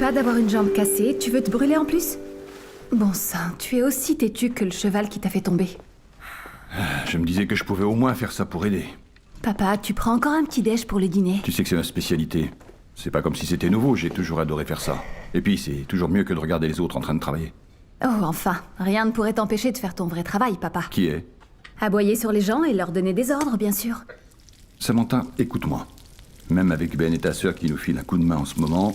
pas d'avoir une jambe cassée, tu veux te brûler en plus? Bon sang, tu es aussi têtu que le cheval qui t'a fait tomber. Je me disais que je pouvais au moins faire ça pour aider. Papa, tu prends encore un petit déj pour le dîner? Tu sais que c'est ma spécialité. C'est pas comme si c'était nouveau, j'ai toujours adoré faire ça. Et puis, c'est toujours mieux que de regarder les autres en train de travailler. Oh, enfin, rien ne pourrait t'empêcher de faire ton vrai travail, papa. Qui est? Aboyer sur les gens et leur donner des ordres, bien sûr. Samantha, écoute-moi. Même avec Ben et ta sœur qui nous filent un coup de main en ce moment,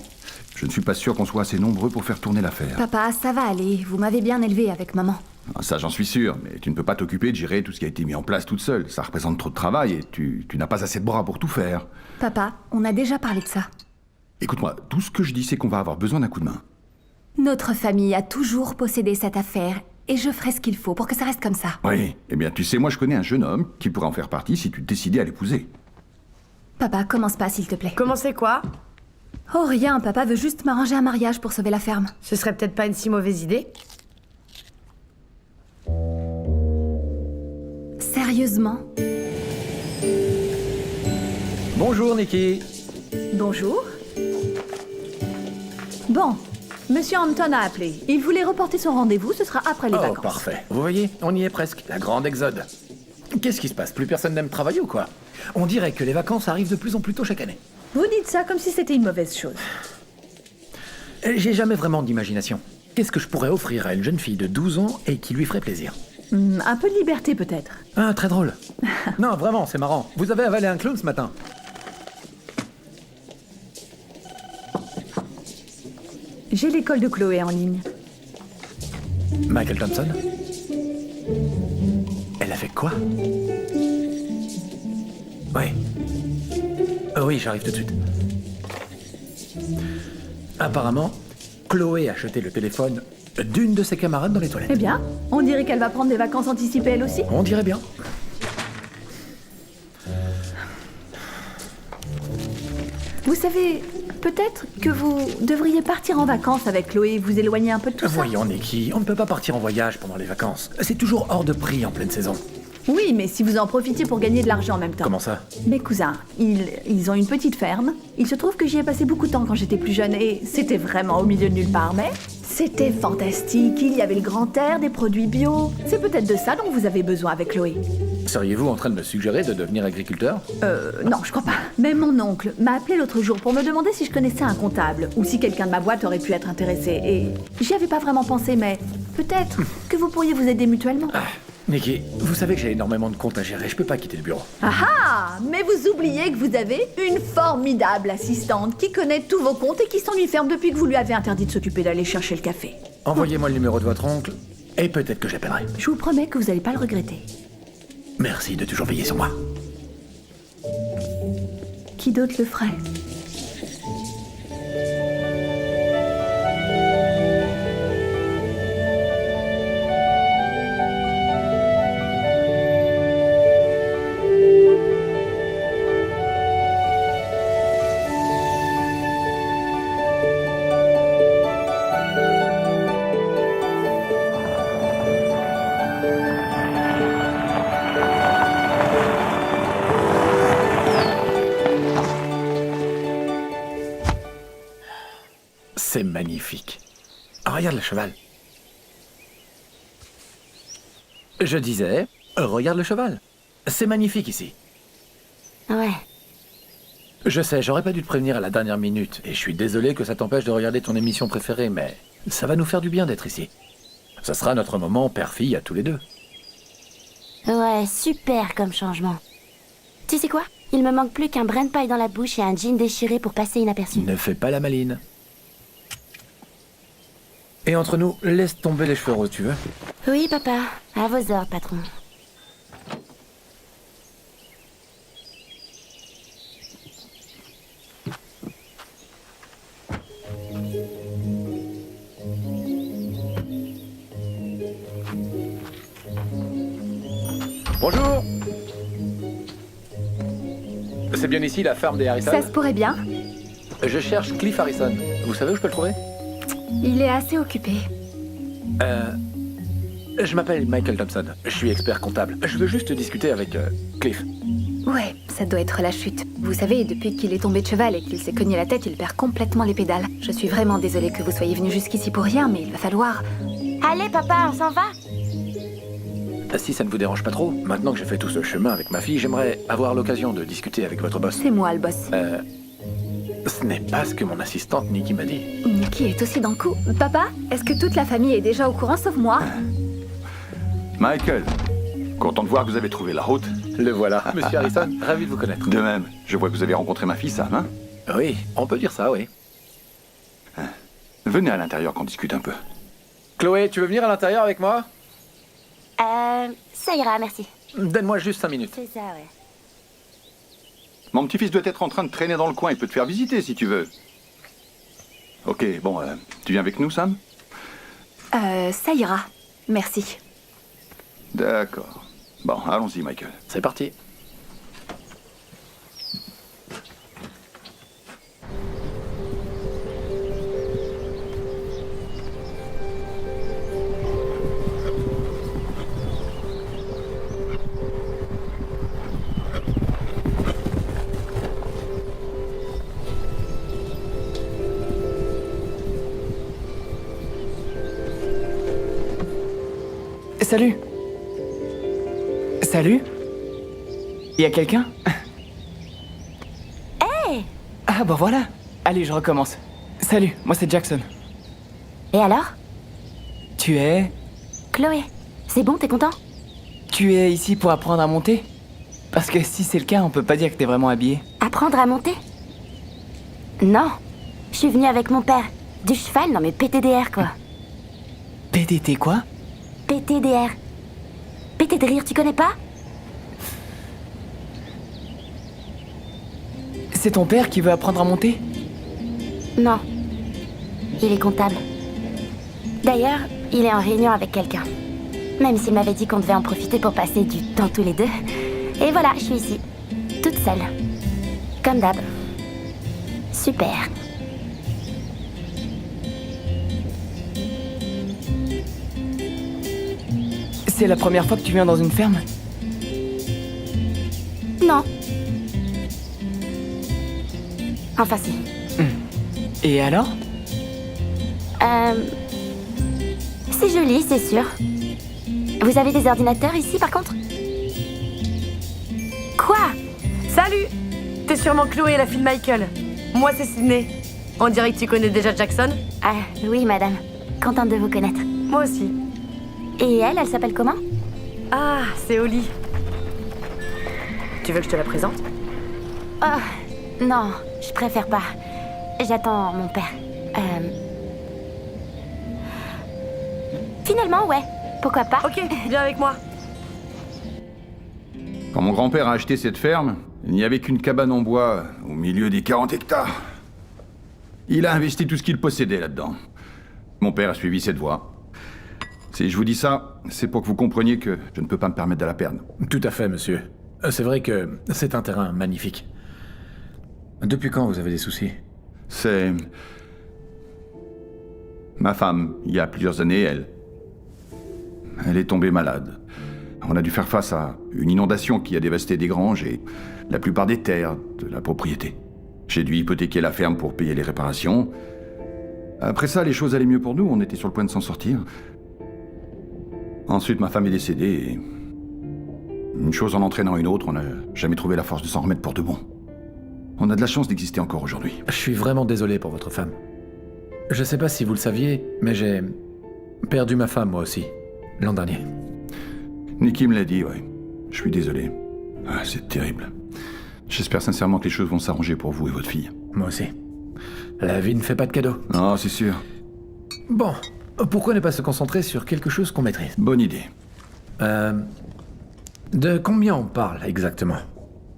je ne suis pas sûr qu'on soit assez nombreux pour faire tourner l'affaire. Papa, ça va aller, vous m'avez bien élevé avec maman. Ah, ça, j'en suis sûr, mais tu ne peux pas t'occuper de gérer tout ce qui a été mis en place toute seule. Ça représente trop de travail et tu n'as pas assez de bras pour tout faire. Papa, on a déjà parlé de ça. Écoute-moi, tout ce que je dis, c'est qu'on va avoir besoin d'un coup de main. Notre famille a toujours possédé cette affaire, et je ferai ce qu'il faut pour que ça reste comme ça. Oui, eh bien, tu sais, moi, je connais un jeune homme qui pourrait en faire partie si tu décidais à l'épouser. Papa, commence pas, s'il te plaît. Commencez quoi? Oh, rien, papa veut juste m'arranger un mariage pour sauver la ferme. Ce serait peut-être pas une si mauvaise idée. Sérieusement? Bonjour, Nikki. Bonjour. Bon, Monsieur Hampton a appelé. Il voulait reporter son rendez-vous, ce sera après les Oh, vacances. parfait. Vous voyez, on y est presque. La grande exode. Qu'est-ce qui se passe? Plus personne n'aime travailler ou quoi? On dirait que les vacances arrivent de plus en plus tôt chaque année. Vous dites ça comme si c'était une mauvaise chose. J'ai jamais vraiment d'imagination. Qu'est-ce que je pourrais offrir à une jeune fille de 12 ans et qui lui ferait plaisir? Un peu de liberté peut-être. Ah, très drôle. Non, vraiment, c'est marrant. Vous avez avalé un clown ce matin. J'ai l'école de Chloé en ligne. Michael Thompson? Elle a fait quoi? Oui. Oui, j'arrive tout de suite. Apparemment, Chloé a acheté le téléphone d'une de ses camarades dans les toilettes. Eh bien, on dirait qu'elle va prendre des vacances anticipées elle aussi. On dirait bien. Vous savez, peut-être que vous devriez partir en vacances avec Chloé et vous éloigner un peu de tout ça. Voyons, Nikki, on ne peut pas partir en voyage pendant les vacances. C'est toujours hors de prix en pleine saison. Oui, mais si vous en profitiez pour gagner de l'argent en même temps. Comment ça? Mes cousins, ils ont une petite ferme. Il se trouve que j'y ai passé beaucoup de temps quand j'étais plus jeune et c'était vraiment au milieu de nulle part, mais c'était fantastique. Il y avait le grand air, des produits bio. C'est peut-être de ça dont vous avez besoin avec Chloé. Seriez-vous en train de me suggérer de devenir agriculteur? Non, je crois pas. Mais mon oncle m'a appelé l'autre jour pour me demander si je connaissais un comptable ou si quelqu'un de ma boîte aurait pu être intéressé. Et j'y avais pas vraiment pensé, mais peut-être que vous pourriez vous aider mutuellement. Nikki, vous savez que j'ai énormément de comptes à gérer, je peux pas quitter le bureau. Ah ah! Mais vous oubliez que vous avez une formidable assistante qui connaît tous vos comptes et qui s'ennuie ferme depuis que vous lui avez interdit de s'occuper d'aller chercher le café. Envoyez-moi le numéro de votre oncle, et peut-être que j'appellerai. Je vous promets que vous n'allez pas le regretter. Merci de toujours veiller sur moi. Qui d'autre le ferait? C'est magnifique. Regarde le cheval. Je disais, regarde le cheval. C'est magnifique ici. Ouais. Je sais, j'aurais pas dû te prévenir à la dernière minute, et je suis désolé que ça t'empêche de regarder ton émission préférée, mais ça va nous faire du bien d'être ici. Ça sera notre moment père-fille à tous les deux. Ouais, super comme changement. Tu sais quoi? Il me manque plus qu'un brin de paille dans la bouche et un jean déchiré pour passer inaperçu. Ne fais pas la maline. Et entre nous, laisse tomber les cheveux roses, tu veux? Oui, papa. À vos ordres, patron. Bonjour. C'est bien ici la ferme des Harrison? Ça se pourrait bien. Je cherche Cliff Harrison. Vous savez où je peux le trouver? Il est assez occupé. Je m'appelle Michael Thompson. Je suis expert comptable. Je veux juste discuter avec Cliff. Ouais, ça doit être la chute. Vous savez, depuis qu'il est tombé de cheval et qu'il s'est cogné la tête, il perd complètement les pédales. Je suis vraiment désolée que vous soyez venu jusqu'ici pour rien, mais il va falloir... Allez, papa, on s'en va? Si ça ne vous dérange pas trop, maintenant que j'ai fait tout ce chemin avec ma fille, j'aimerais avoir l'occasion de discuter avec votre boss. C'est moi le boss. Ce n'est pas ce que mon assistante Nikki m'a dit. Nikki est aussi dans le coup. Papa, est-ce que toute la famille est déjà au courant sauf moi? Michael, content de voir que vous avez trouvé la route. Le voilà. Monsieur Harrison, ravi de vous connaître. De même, je vois que vous avez rencontré ma fille Sam, hein? Oui, on peut dire ça, oui. Venez à l'intérieur qu'on discute un peu. Chloé, tu veux venir à l'intérieur avec moi? Ça ira, merci. Donne-moi juste 5 minutes. C'est ça, ouais. Mon petit-fils doit être en train de traîner dans le coin, il peut te faire visiter si tu veux. Ok, bon, tu viens avec nous, Sam? Ça ira. Merci. D'accord. Bon, allons-y, Michael. C'est parti. Salut. Salut. Y a quelqu'un? Hey! Ah bah voilà. Allez, je recommence. Salut, moi c'est Jackson. Et alors? Tu es... Chloé, c'est bon, t'es content? Tu es ici pour apprendre à monter? Parce que si c'est le cas, on peut pas dire que t'es vraiment habillé. Apprendre à monter? Non. Je suis venue avec mon père. Du cheval, non mais PTDR, quoi. PDT quoi? PTDR. PT de rire, tu connais pas? C'est ton père qui veut apprendre à monter? Non. Il est comptable. D'ailleurs, il est en réunion avec quelqu'un. Même s'il m'avait dit qu'on devait en profiter pour passer du temps tous les deux. Et voilà, je suis ici. Toute seule. Comme d'hab. Super. C'est la première fois que tu viens dans une ferme? Non. Enfin si. Et alors? C'est joli, c'est sûr. Vous avez des ordinateurs ici, par contre? Quoi? Salut! T'es sûrement Chloé, la fille de Michael. Moi, c'est Sydney. On dirait que tu connais déjà Jackson. Ah, oui, madame. Contente de vous connaître. Moi aussi. Et elle s'appelle comment? Ah, c'est Holly. Tu veux que je te la présente? Oh, non, je préfère pas. J'attends mon père. Finalement, ouais. Pourquoi pas? Ok, viens avec moi. Quand mon grand-père a acheté cette ferme, il n'y avait qu'une cabane en bois au milieu des 40 hectares. Il a investi tout ce qu'il possédait là-dedans. Mon père a suivi cette voie. Si je vous dis ça, c'est pour que vous compreniez que je ne peux pas me permettre de la perdre. Tout à fait, monsieur. C'est vrai que c'est un terrain magnifique. Depuis quand vous avez des soucis? C'est... ma femme, il y a plusieurs années, elle est tombée malade. On a dû faire face à une inondation qui a dévasté des granges et la plupart des terres de la propriété. J'ai dû hypothéquer la ferme pour payer les réparations. Après ça, les choses allaient mieux pour nous, on était sur le point de s'en sortir. Ensuite, ma femme est décédée et... une chose en entraînant une autre, on n'a jamais trouvé la force de s'en remettre pour de bon. On a de la chance d'exister encore aujourd'hui. Je suis vraiment désolé pour votre femme. Je sais pas si vous le saviez, mais j'ai perdu ma femme moi aussi, l'an dernier. Nikki me l'a dit, ouais. Je suis désolé. Ah, c'est terrible. J'espère sincèrement que les choses vont s'arranger pour vous et votre fille. Moi aussi. La vie ne fait pas de cadeaux. Non, c'est sûr. Bon, pourquoi ne pas se concentrer sur quelque chose qu'on maîtrise? Bonne idée. De combien on parle exactement?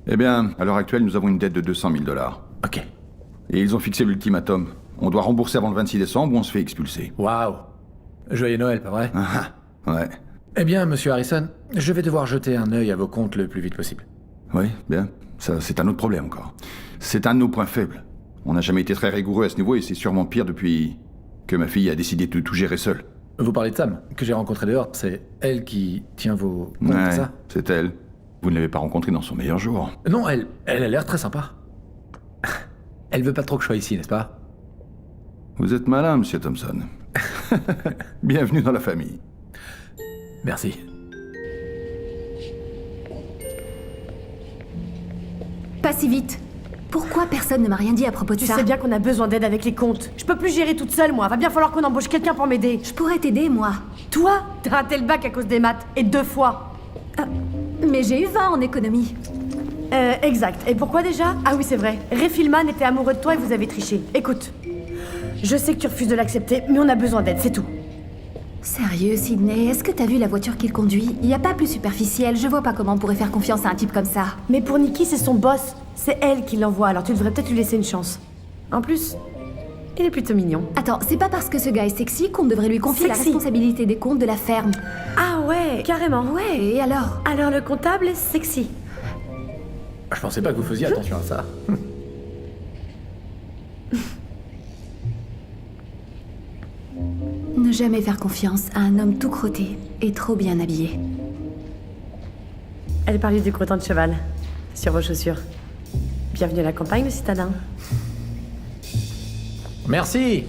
Eh bien, à l'heure actuelle, nous avons une dette de 200 000 $. Ok. Et ils ont fixé l'ultimatum. On doit rembourser avant le 26 décembre ou on se fait expulser. Waouh. Joyeux Noël, pas vrai? Ouais. Eh bien, monsieur Harrison, je vais devoir jeter un œil à vos comptes le plus vite possible. Oui, bien. Ça, c'est un autre problème encore. C'est un de nos points faibles. On n'a jamais été très rigoureux à ce niveau et c'est sûrement pire depuis que ma fille a décidé de tout gérer seule. Vous parlez de Sam, que j'ai rencontré dehors. C'est elle qui tient vos comptes, Ouais, c'est ça? c'est elle. Vous ne l'avez pas rencontrée dans son meilleur jour. Non, elle a l'air très sympa. Elle veut pas trop que je sois ici, n'est-ce pas? Vous êtes malin, monsieur Thompson. Bienvenue dans la famille. Merci. Pas si vite. Pourquoi personne ne m'a rien dit à propos de Tu ça? sais bien qu'on a besoin d'aide avec les comptes. Je peux plus gérer toute seule, moi. Va bien falloir qu'on embauche quelqu'un pour m'aider. Je pourrais t'aider, moi. Toi, t'as raté le bac à cause des maths. Et 2 fois. Mais j'ai eu 20 en économie. Exact. Et pourquoi déjà? Ah oui, c'est vrai. Ray Filman était amoureux de toi et vous avez triché. Écoute, je sais que tu refuses de l'accepter, mais on a besoin d'aide, c'est tout. Sérieux, Sydney, est-ce que t'as vu la voiture qu'il conduit? Y a pas plus superficiel, je vois pas comment on pourrait faire confiance à un type comme ça. Mais pour Nikki, c'est son boss. C'est elle qui l'envoie, alors tu devrais peut-être lui laisser une chance. En plus, il est plutôt mignon. Attends, c'est pas parce que ce gars est sexy qu'on devrait lui confier la Sexy. responsabilité des comptes de la ferme. Ah ouais, carrément. Ouais, et alors? Alors le comptable est sexy. Je pensais pas que vous faisiez attention à ça. Ne jamais faire confiance à un homme tout crotté et trop bien habillé. Elle parlait du crottin de cheval sur vos chaussures. Bienvenue à la campagne, le citadin. Merci.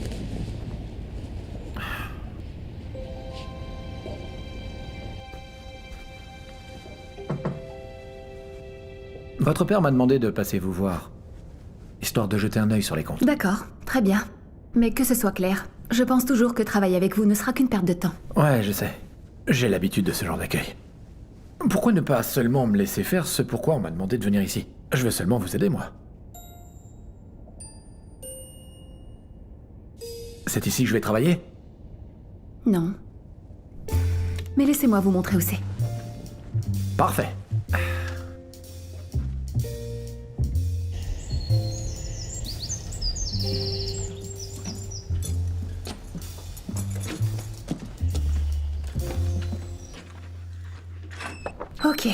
Votre père m'a demandé de passer vous voir, histoire de jeter un œil sur les comptes. D'accord, très bien. Mais que ce soit clair, je pense toujours que travailler avec vous ne sera qu'une perte de temps. Ouais, je sais. J'ai l'habitude de ce genre d'accueil. Pourquoi ne pas seulement me laisser faire ce pourquoi on m'a demandé de venir ici? Je veux seulement vous aider, moi. C'est ici que je vais travailler? Non. Mais laissez-moi vous montrer où c'est. Parfait. Ok.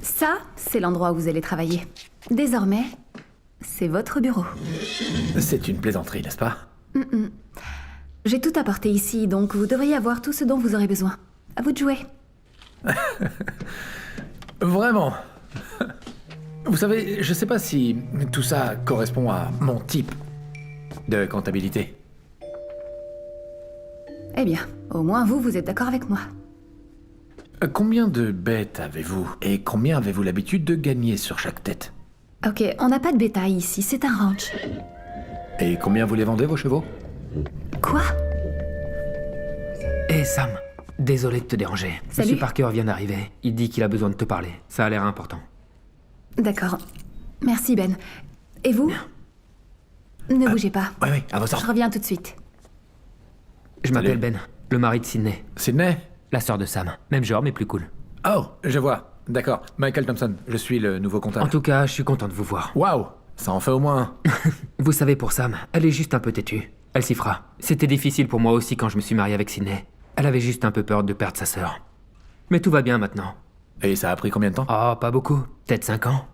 Ça, c'est l'endroit où vous allez travailler. Désormais, c'est votre bureau. C'est une plaisanterie, n'est-ce pas? J'ai tout apporté ici, donc vous devriez avoir tout ce dont vous aurez besoin. À vous de jouer. Vraiment. Vous savez, je sais pas si tout ça correspond à mon type de comptabilité. Eh bien, au moins vous êtes d'accord avec moi. Combien de bêtes avez-vous? Et combien avez-vous l'habitude de gagner sur chaque tête? Ok, on n'a pas de bétail ici, c'est un ranch. Et combien vous les vendez, vos chevaux? Quoi? Hé Sam, désolé de te déranger. Salut. Monsieur Parker vient d'arriver. Il dit qu'il a besoin de te parler. Ça a l'air important. D'accord. Merci Ben. Et vous? Ne bougez pas. Oui, à vos Je ordres. reviens tout de suite. Je m'appelle Ben, le mari de Sydney. Sydney? La sœur de Sam. Même genre, mais plus cool. Oh, je vois. D'accord. Michael Thompson, je suis le nouveau En comptable. tout cas, je suis content de vous voir. Waouh, ça en fait au moins un. Vous savez, pour Sam, elle est juste un peu têtue. Elle s'y fera. C'était difficile pour moi aussi quand je me suis marié avec Sydney. Elle avait juste un peu peur de perdre sa sœur. Mais tout va bien maintenant. Et ça a pris combien de temps? Oh, pas beaucoup. Peut-être 5 ans.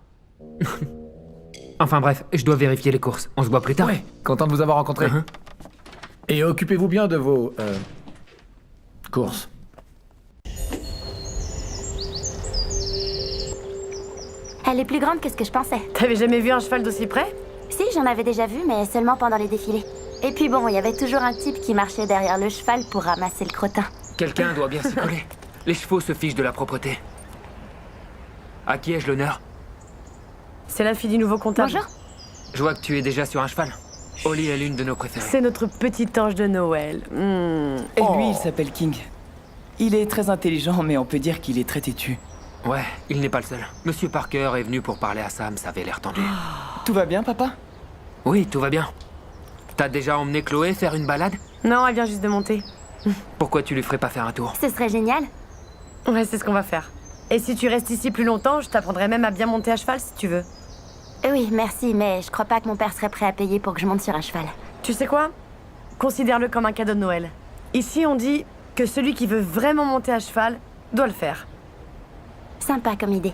Enfin bref, je dois vérifier les courses. On se voit plus tard. Ouais, content de vous avoir rencontré. Uh-huh. Et occupez-vous bien de vos... courses. Elle est plus grande que ce que je pensais. T'avais jamais vu un cheval d'aussi près? Si, j'en avais déjà vu, mais seulement pendant les défilés. Et puis bon, il y avait toujours un type qui marchait derrière le cheval pour ramasser le crottin. Quelqu'un doit bien s'y coller. Les chevaux se fichent de la propreté. À qui ai-je l'honneur? C'est la fille du nouveau comptable. Bonjour. Je vois que tu es déjà sur un cheval. Holly est l'une de nos préférées. C'est notre petit ange de Noël. Et lui, il s'appelle King. Il est très intelligent, mais on peut dire qu'il est très têtu. Ouais, il n'est pas le seul. Monsieur Parker est venu pour parler à Sam, ça avait l'air tendu. Tout va bien, papa? Oui, tout va bien. T'as déjà emmené Chloé faire une balade? Non, elle vient juste de monter. Pourquoi tu lui ferais pas faire un tour? Ce serait génial. Ouais, c'est ce qu'on va faire. Et si tu restes ici plus longtemps, je t'apprendrai même à bien monter à cheval si tu veux. Oui, merci, mais je crois pas que mon père serait prêt à payer pour que je monte sur un cheval. Tu sais quoi? Considère-le comme un cadeau de Noël. Ici, on dit que celui qui veut vraiment monter à cheval doit le faire. Sympa comme idée.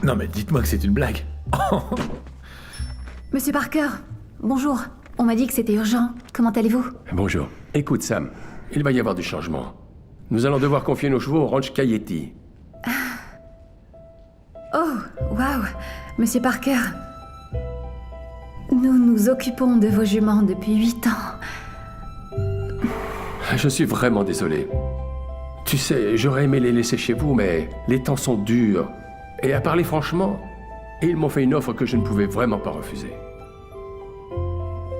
Non mais dites-moi que c'est une blague. Monsieur Parker, bonjour. On m'a dit que c'était urgent. Comment allez-vous? Bonjour. Écoute, Sam, il va y avoir du changement. Nous allons devoir confier nos chevaux au ranch Cayeti. Oh, waouh, Monsieur Parker. Nous nous occupons de vos juments depuis 8 ans. Je suis vraiment désolé. Tu sais, j'aurais aimé les laisser chez vous, mais les temps sont durs. Et à parler franchement, ils m'ont fait une offre que je ne pouvais vraiment pas refuser.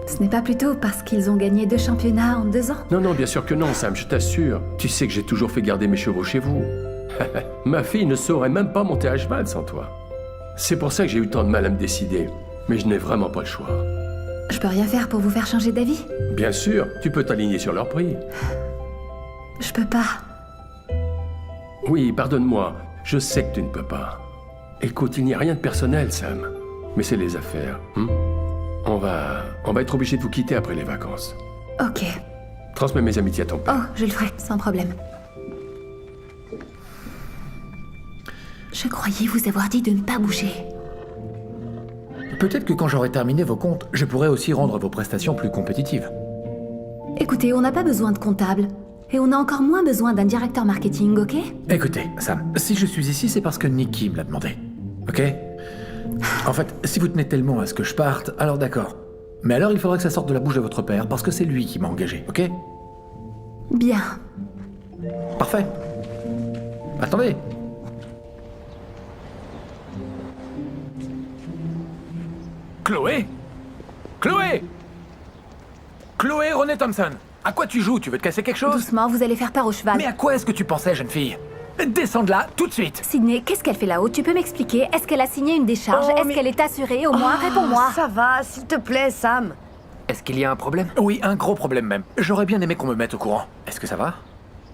Ce n'est pas plutôt parce qu'ils ont gagné 2 championnats en 2 ans? Non, non, bien sûr que non, Sam, je t'assure. Tu sais que j'ai toujours fait garder mes chevaux chez vous. Ma fille ne saurait même pas monter à cheval sans toi. C'est pour ça que j'ai eu tant de mal à me décider. Mais je n'ai vraiment pas le choix. Je peux rien faire pour vous faire changer d'avis? Bien sûr, tu peux t'aligner sur leur prix. Je peux pas. Oui, pardonne-moi, je sais que tu ne peux pas. Écoute, il n'y a rien de personnel, Sam. Mais c'est les affaires. On va être obligé de vous quitter après les vacances. Ok. Transmets mes amitiés à ton père. Oh, je le ferai, sans problème. Je croyais vous avoir dit de ne pas bouger. Peut-être que quand j'aurai terminé vos comptes, je pourrai aussi rendre vos prestations plus compétitives. Écoutez, on n'a pas besoin de comptable. Et on a encore moins besoin d'un directeur marketing, ok? Écoutez, Sam, si je suis ici, c'est parce que Nikki me l'a demandé. Ok? En fait, si vous tenez tellement à ce que je parte, alors d'accord. Mais alors il faudrait que ça sorte de la bouche de votre père, parce que c'est lui qui m'a engagé, ok? Bien. Parfait. Attendez. Chloé? Chloé? Chloé René Thompson, à quoi tu joues? Tu veux te casser quelque chose? Doucement, vous allez faire peur au cheval. Mais à quoi est-ce que tu pensais, jeune fille? Descends de là, tout de suite! Sydney, qu'est-ce qu'elle fait là-haut? Tu peux m'expliquer? Est-ce qu'elle a signé une décharge? Oh, Est-ce mais- qu'elle est assurée? Au moins, réponds-moi. Ça va, s'il te plaît, Sam. Est-ce qu'il y a un problème? Oui, un gros problème même. J'aurais bien aimé qu'on me mette au courant. Est-ce que ça va?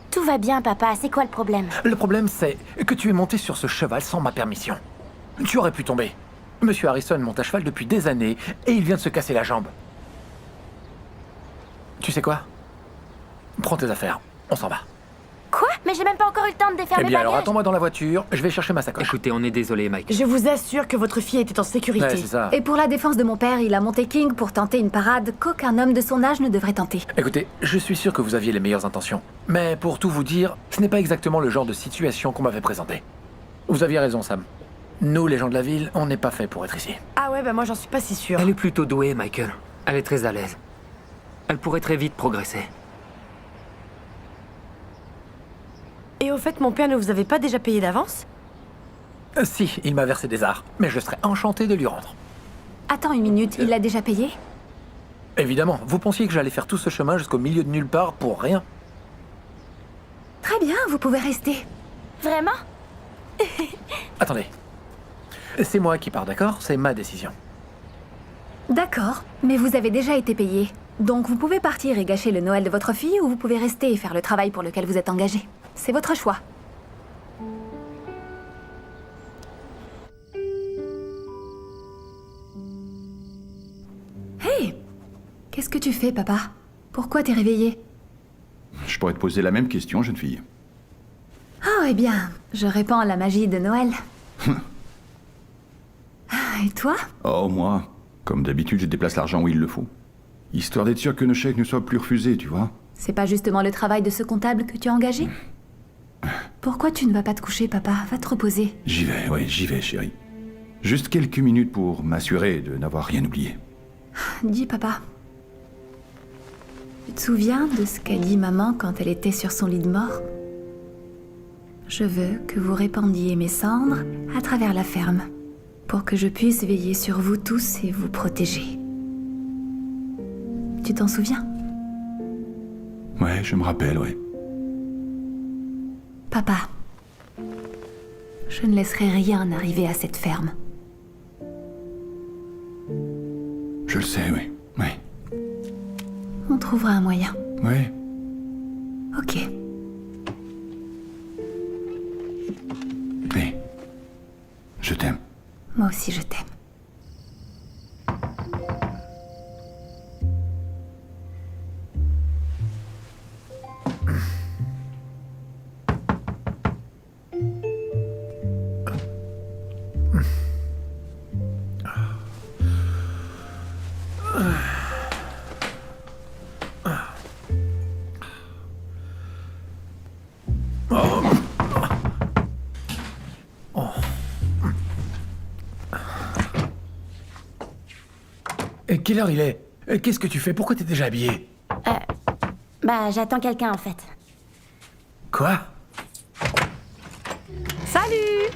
Tout va bien, papa. C'est quoi le problème? Le problème, c'est que tu es monté sur ce cheval sans ma permission. Tu aurais pu tomber. Monsieur Harrison monte à cheval depuis des années et il vient de se casser la jambe. Tu sais quoi? Prends tes affaires, on s'en va. Quoi? Mais j'ai même pas encore eu le temps de défaire Eh mes bien alors bagages. attends-moi dans la voiture, je vais chercher ma sacoche. Écoutez, on est désolé, Mike. Je vous assure que votre fille était en sécurité. Ouais, c'est ça. Et pour la défense de mon père, il a monté King pour tenter une parade qu'aucun homme de son âge ne devrait tenter. Écoutez, je suis sûr que vous aviez les meilleures intentions. Mais pour tout vous dire, ce n'est pas exactement le genre de situation qu'on m'avait présenté. Vous aviez raison, Sam. Nous, les gens de la ville, on n'est pas fait pour être ici. Ah ouais, bah moi j'en suis pas si sûre. Elle est plutôt douée, Michael. Elle est très à l'aise. Elle pourrait très vite progresser. Et au fait, mon père ne vous avait pas déjà payé d'avance? Si, il m'a versé des arts, mais je serais enchanté de lui rendre. Attends une minute, il l'a déjà payé? Évidemment, vous pensiez que j'allais faire tout ce chemin jusqu'au milieu de nulle part pour rien? Très bien, vous pouvez rester. Vraiment? Attendez. C'est moi qui pars, d'accord? C'est ma décision. D'accord, mais vous avez déjà été payé. Donc vous pouvez partir et gâcher le Noël de votre fille ou vous pouvez rester et faire le travail pour lequel vous êtes engagé. C'est votre choix. Hey! Qu'est-ce que tu fais, papa? Pourquoi t'es réveillé? Je pourrais te poser la même question, jeune fille. Oh, eh bien, je répands la magie de Noël. Ah, et toi? Oh, moi, comme d'habitude, je déplace l'argent où il le faut. Histoire d'être sûr que nos chèques ne soient plus refusés, tu vois. C'est pas justement le travail de ce comptable que tu as engagé? Pourquoi tu ne vas pas te coucher, papa? Va te reposer. J'y vais, ouais, j'y vais, chérie. Juste quelques minutes pour m'assurer de n'avoir rien oublié. Dis, papa. Tu te souviens de ce qu'a dit maman quand elle était sur son lit de mort? Je veux que vous répandiez mes cendres à travers la ferme, pour que je puisse veiller sur vous tous et vous protéger. Tu t'en souviens? Ouais, je me rappelle, ouais. Papa, je ne laisserai rien arriver à cette ferme. Je le sais, oui. Ouais. On trouvera un moyen. Ouais. Ok. Hé. Je t'aime. Moi aussi, je t'aime. quelle heure il est? Qu'est-ce que tu fais? Pourquoi t'es déjà habillé? Bah, j'attends quelqu'un en fait. Quoi? Salut!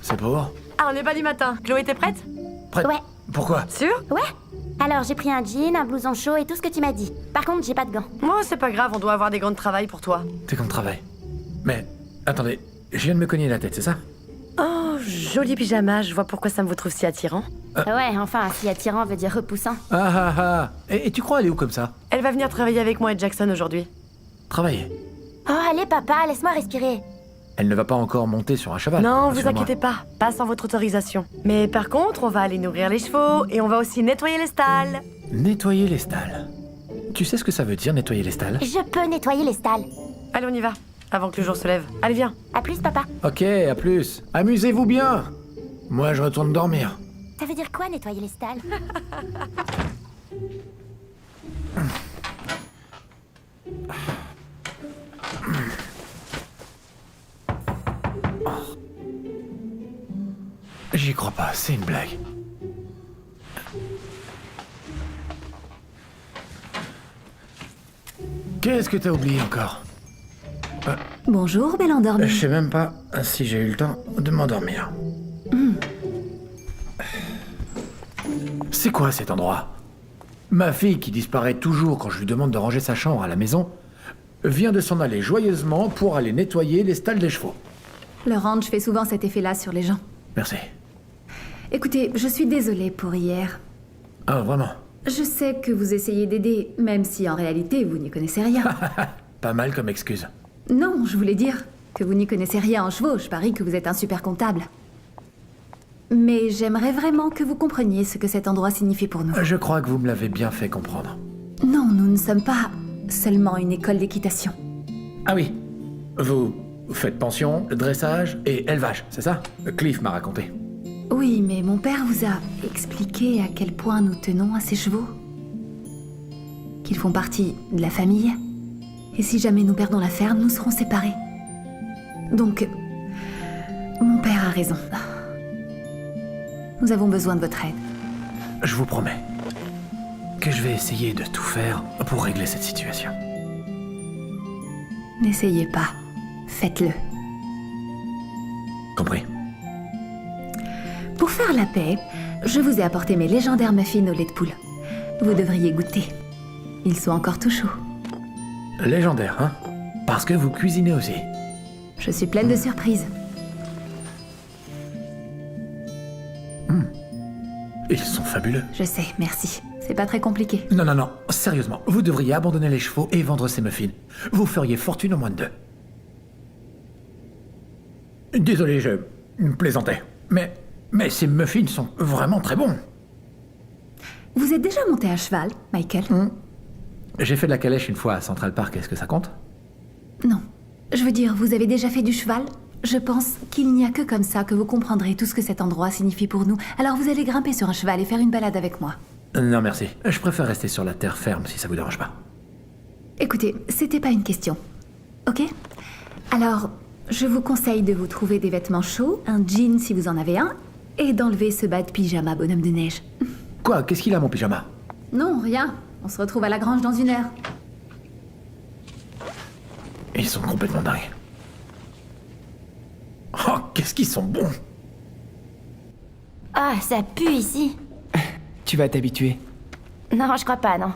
C'est pour? Ah, on est pas du matin. Chloé, t'es prête? Prête? Ouais. Pourquoi? Sûr? Ouais. Alors, j'ai pris un jean, un blouson chaud et tout ce que tu m'as dit. Par contre, j'ai pas de gants. Moi, c'est pas grave, on doit avoir des gants de travail pour toi. T'es comme travail. Mais, attendez, je viens de me cogner la tête, c'est ça? Oh, joli pyjama, je vois pourquoi ça me vous trouve si attirant. Ouais, enfin, si attirant veut dire repoussant. Ah ah ah. Et tu crois aller où comme ça? Elle va venir travailler avec moi et Jackson aujourd'hui. Travailler. Oh, allez, papa, laisse-moi respirer. Elle ne va pas encore monter sur un cheval. Non, vous rassure-moi. inquiétez pas, pas sans votre autorisation. Mais par contre, on va aller nourrir les chevaux et on va aussi nettoyer les stalles. Nettoyer les stalles. Tu sais ce que ça veut dire, nettoyer les stalles? Je peux nettoyer les stalles. Allez, on y va, avant que le jour se lève. Allez, viens. À plus, papa. Ok, à plus. Amusez-vous bien. Moi, je retourne dormir. Ça veut dire quoi, nettoyer les stalles? J'y crois pas, c'est une blague. Qu'est-ce que t'as oublié encore? Bonjour, belle endormie. Je sais même pas si j'ai eu le temps de m'endormir. C'est quoi cet endroit? Ma fille, qui disparaît toujours quand je lui demande de ranger sa chambre à la maison, vient de s'en aller joyeusement pour aller nettoyer les stalles des chevaux. Le ranch fait souvent cet effet-là sur les gens. Merci. Écoutez, je suis désolée pour hier. Ah, vraiment? Je sais que vous essayez d'aider, même si en réalité vous n'y connaissez rien. Pas mal comme excuse. Non, je voulais dire que vous n'y connaissez rien en chevaux. Je parie que vous êtes un super comptable. Mais j'aimerais vraiment que vous compreniez ce que cet endroit signifie pour nous. Je crois que vous me l'avez bien fait comprendre. Non, nous ne sommes pas seulement une école d'équitation. Ah oui, vous faites pension, dressage et élevage, c'est ça? Cliff m'a raconté. Oui, mais mon père vous a expliqué à quel point nous tenons à ces chevaux. Qu'ils font partie de la famille. Et si jamais nous perdons la ferme, nous serons séparés. Donc, mon père a raison. Nous avons besoin de votre aide. Je vous promets que je vais essayer de tout faire pour régler cette situation. N'essayez pas. Faites-le. Compris? Pour faire la paix, je vous ai apporté mes légendaires muffins au lait de poule. Vous devriez goûter. Ils sont encore tout chauds. Légendaire, hein? Parce que vous cuisinez aussi. Je suis pleine de surprises. Ils sont fabuleux. Je sais, merci. C'est pas très compliqué. Non, non, non, sérieusement, vous devriez abandonner les chevaux et vendre ces muffins. Vous feriez fortune en moins de 2. Désolé, je plaisantais. Mais ces muffins sont vraiment très bons. Vous êtes déjà monté à cheval, Michael? J'ai fait de la calèche une fois à Central Park, est-ce que ça compte? Non. Je veux dire, vous avez déjà fait du cheval? Je pense qu'il n'y a que comme ça que vous comprendrez tout ce que cet endroit signifie pour nous. Alors vous allez grimper sur un cheval et faire une balade avec moi. Non, merci. Je préfère rester sur la terre ferme si ça vous dérange pas. Écoutez, c'était pas une question. Ok? Alors, je vous conseille de vous trouver des vêtements chauds, un jean si vous en avez un, et d'enlever ce bas de pyjama bonhomme de neige. Quoi? Qu'est-ce qu'il a, mon pyjama? Non, rien. On se retrouve à la grange dans 1 heure. Ils sont complètement dingues. Oh, qu'est-ce qu'ils sont bons! Ah, ça pue ici. Tu vas t'habituer. Non, je crois pas, non.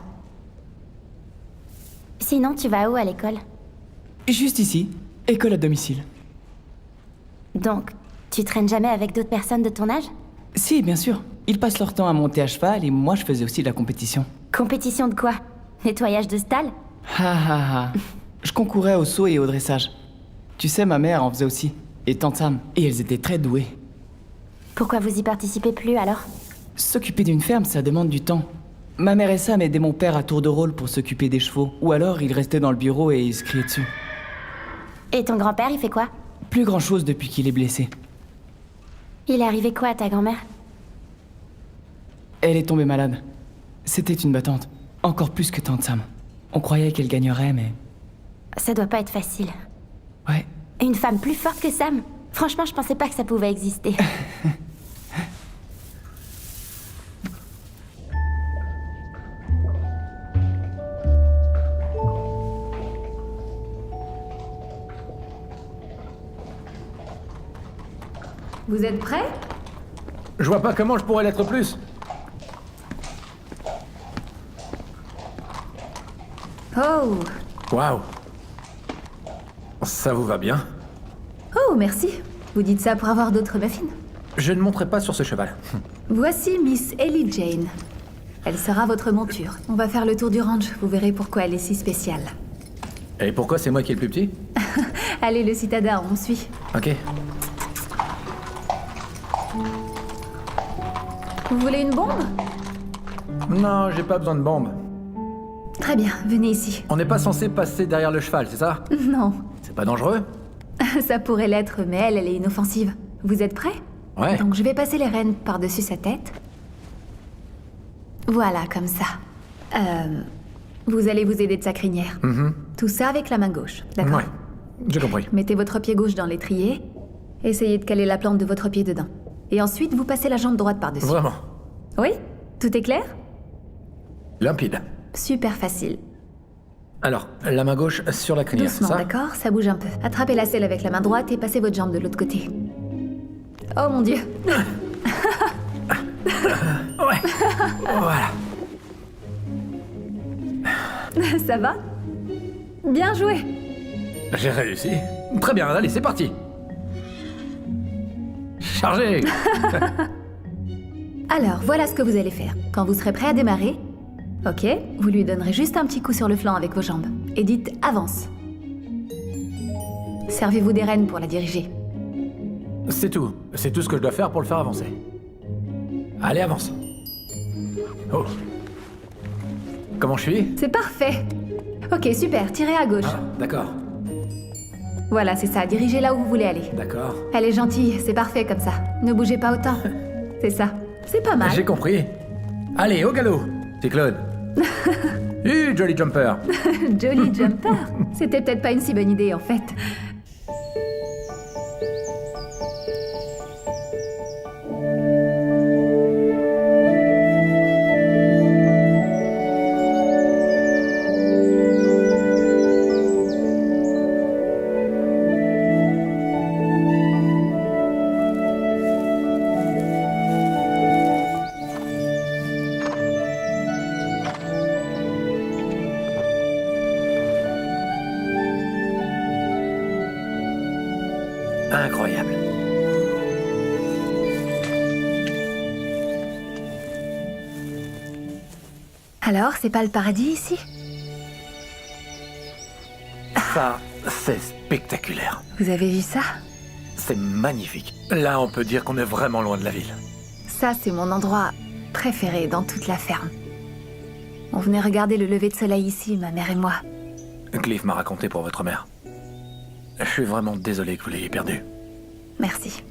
Sinon, tu vas où à l'école? Juste ici, école à domicile. Donc, tu traînes jamais avec d'autres personnes de ton âge? Si, bien sûr. Ils passent leur temps à monter à cheval et moi je faisais aussi de la compétition. Compétition de quoi? Nettoyage de stalles? Ha ha ha. Je concourais au saut et au dressage. Tu sais, ma mère en faisait aussi. Et tante Sam. Et elles étaient très douées. Pourquoi vous y participez plus alors? S'occuper d'une ferme, ça demande du temps. Ma mère et Sam aidaient mon père à tour de rôle pour s'occuper des chevaux. Ou alors, ils restaient dans le bureau et ils se criaient dessus. Et ton grand-père, il fait quoi? Plus grand chose depuis qu'il est blessé. Il est arrivé quoi à ta grand-mère? Elle est tombée malade. C'était une battante. Encore plus que tante Sam. On croyait qu'elle gagnerait, mais... Ça doit pas être facile. Ouais. Une femme plus forte que Sam? Franchement, je pensais pas que ça pouvait exister. Vous êtes prêts? Je vois pas comment je pourrais l'être plus. Oh! Waouh. Ça vous va bien? Oh, merci. Vous dites ça pour avoir d'autres muffins? Je ne monterai pas sur ce cheval. Voici Miss Ellie Jane. Elle sera votre monture. On va faire le tour du ranch, vous verrez pourquoi elle est si spéciale. Et pourquoi c'est moi qui est le plus petit? Allez, le citadin, on suit. Ok. Vous voulez une bombe? Non, j'ai pas besoin de bombe. Très bien, venez ici. On n'est pas censé passer derrière le cheval, c'est ça? Non, C'est pas dangereux? ça pourrait l'être, mais elle est inoffensive. Vous êtes prêts? Ouais. Donc je vais passer les rênes par-dessus sa tête. Voilà, comme ça. Vous allez vous aider de sa crinière. Tout ça avec la main gauche, d'accord? Ouais, j'ai compris. Mettez votre pied gauche dans l'étrier. Essayez de caler la plante de votre pied dedans. Et ensuite, vous passez la jambe droite par-dessus. Vraiment. Oui? Tout est clair? Limpide. Super facile. Alors, la main gauche sur la crinière, c'est Doucement, ça? d'accord? Ça bouge un peu. Attrapez la selle avec la main droite et passez votre jambe de l'autre côté. Oh mon Dieu! Ouais. Voilà. Ça va? Bien joué! J'ai réussi. Très bien, allez, c'est parti. Chargez. Alors, voilà ce que vous allez faire. Quand vous serez prêt à démarrer, ok, vous lui donnerez juste un petit coup sur le flanc avec vos jambes. Et dites « avance ». Servez-vous des rênes pour la diriger. C'est tout. C'est tout ce que je dois faire pour le faire avancer. Allez, avance. Oh. Comment je suis? C'est parfait! Ok, super, tirez à gauche. Ah, d'accord. Voilà, c'est ça, dirigez là où vous voulez aller. D'accord. Elle est gentille, c'est parfait comme ça. Ne bougez pas autant. C'est ça. C'est pas mal. J'ai compris. Allez, au galop. C'est Claude. Jolly Jumper. Jolly Jumper. C'était peut-être pas une si bonne idée en fait. Incroyable. Alors, c'est pas le paradis ici? Ça, c'est spectaculaire. Vous avez vu ça? C'est magnifique. Là, on peut dire qu'on est vraiment loin de la ville. Ça, c'est mon endroit préféré dans toute la ferme. On venait regarder le lever de soleil ici, ma mère et moi. Cliff m'a raconté pour votre mère. Je suis vraiment désolé que vous l'ayez perdue. Merci.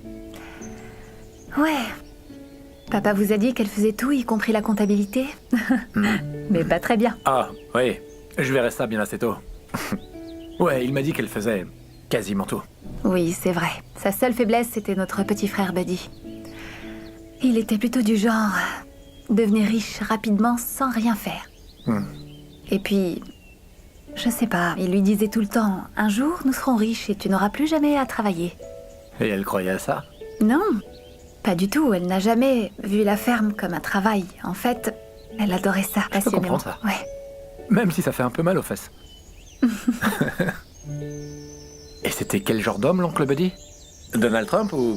Ouais. Papa vous a dit qu'elle faisait tout, y compris la comptabilité? Mais pas très bien. Ah, oui. Je verrai ça bien assez tôt. Ouais, il m'a dit qu'elle faisait quasiment tout. Oui, c'est vrai. Sa seule faiblesse, c'était notre petit frère Buddy. Il était plutôt du genre devenir riche rapidement sans rien faire. Et puis, je sais pas, il lui disait tout le temps, un jour nous serons riches et tu n'auras plus jamais à travailler. Et elle croyait à ça? Non, pas du tout. Elle n'a jamais vu la ferme comme un travail. En fait, elle adorait ça Je peux passionnément. comprendre ça. Ouais. Même si ça fait un peu mal aux fesses. Et c'était quel genre d'homme, l'oncle Buddy? Donald Trump ou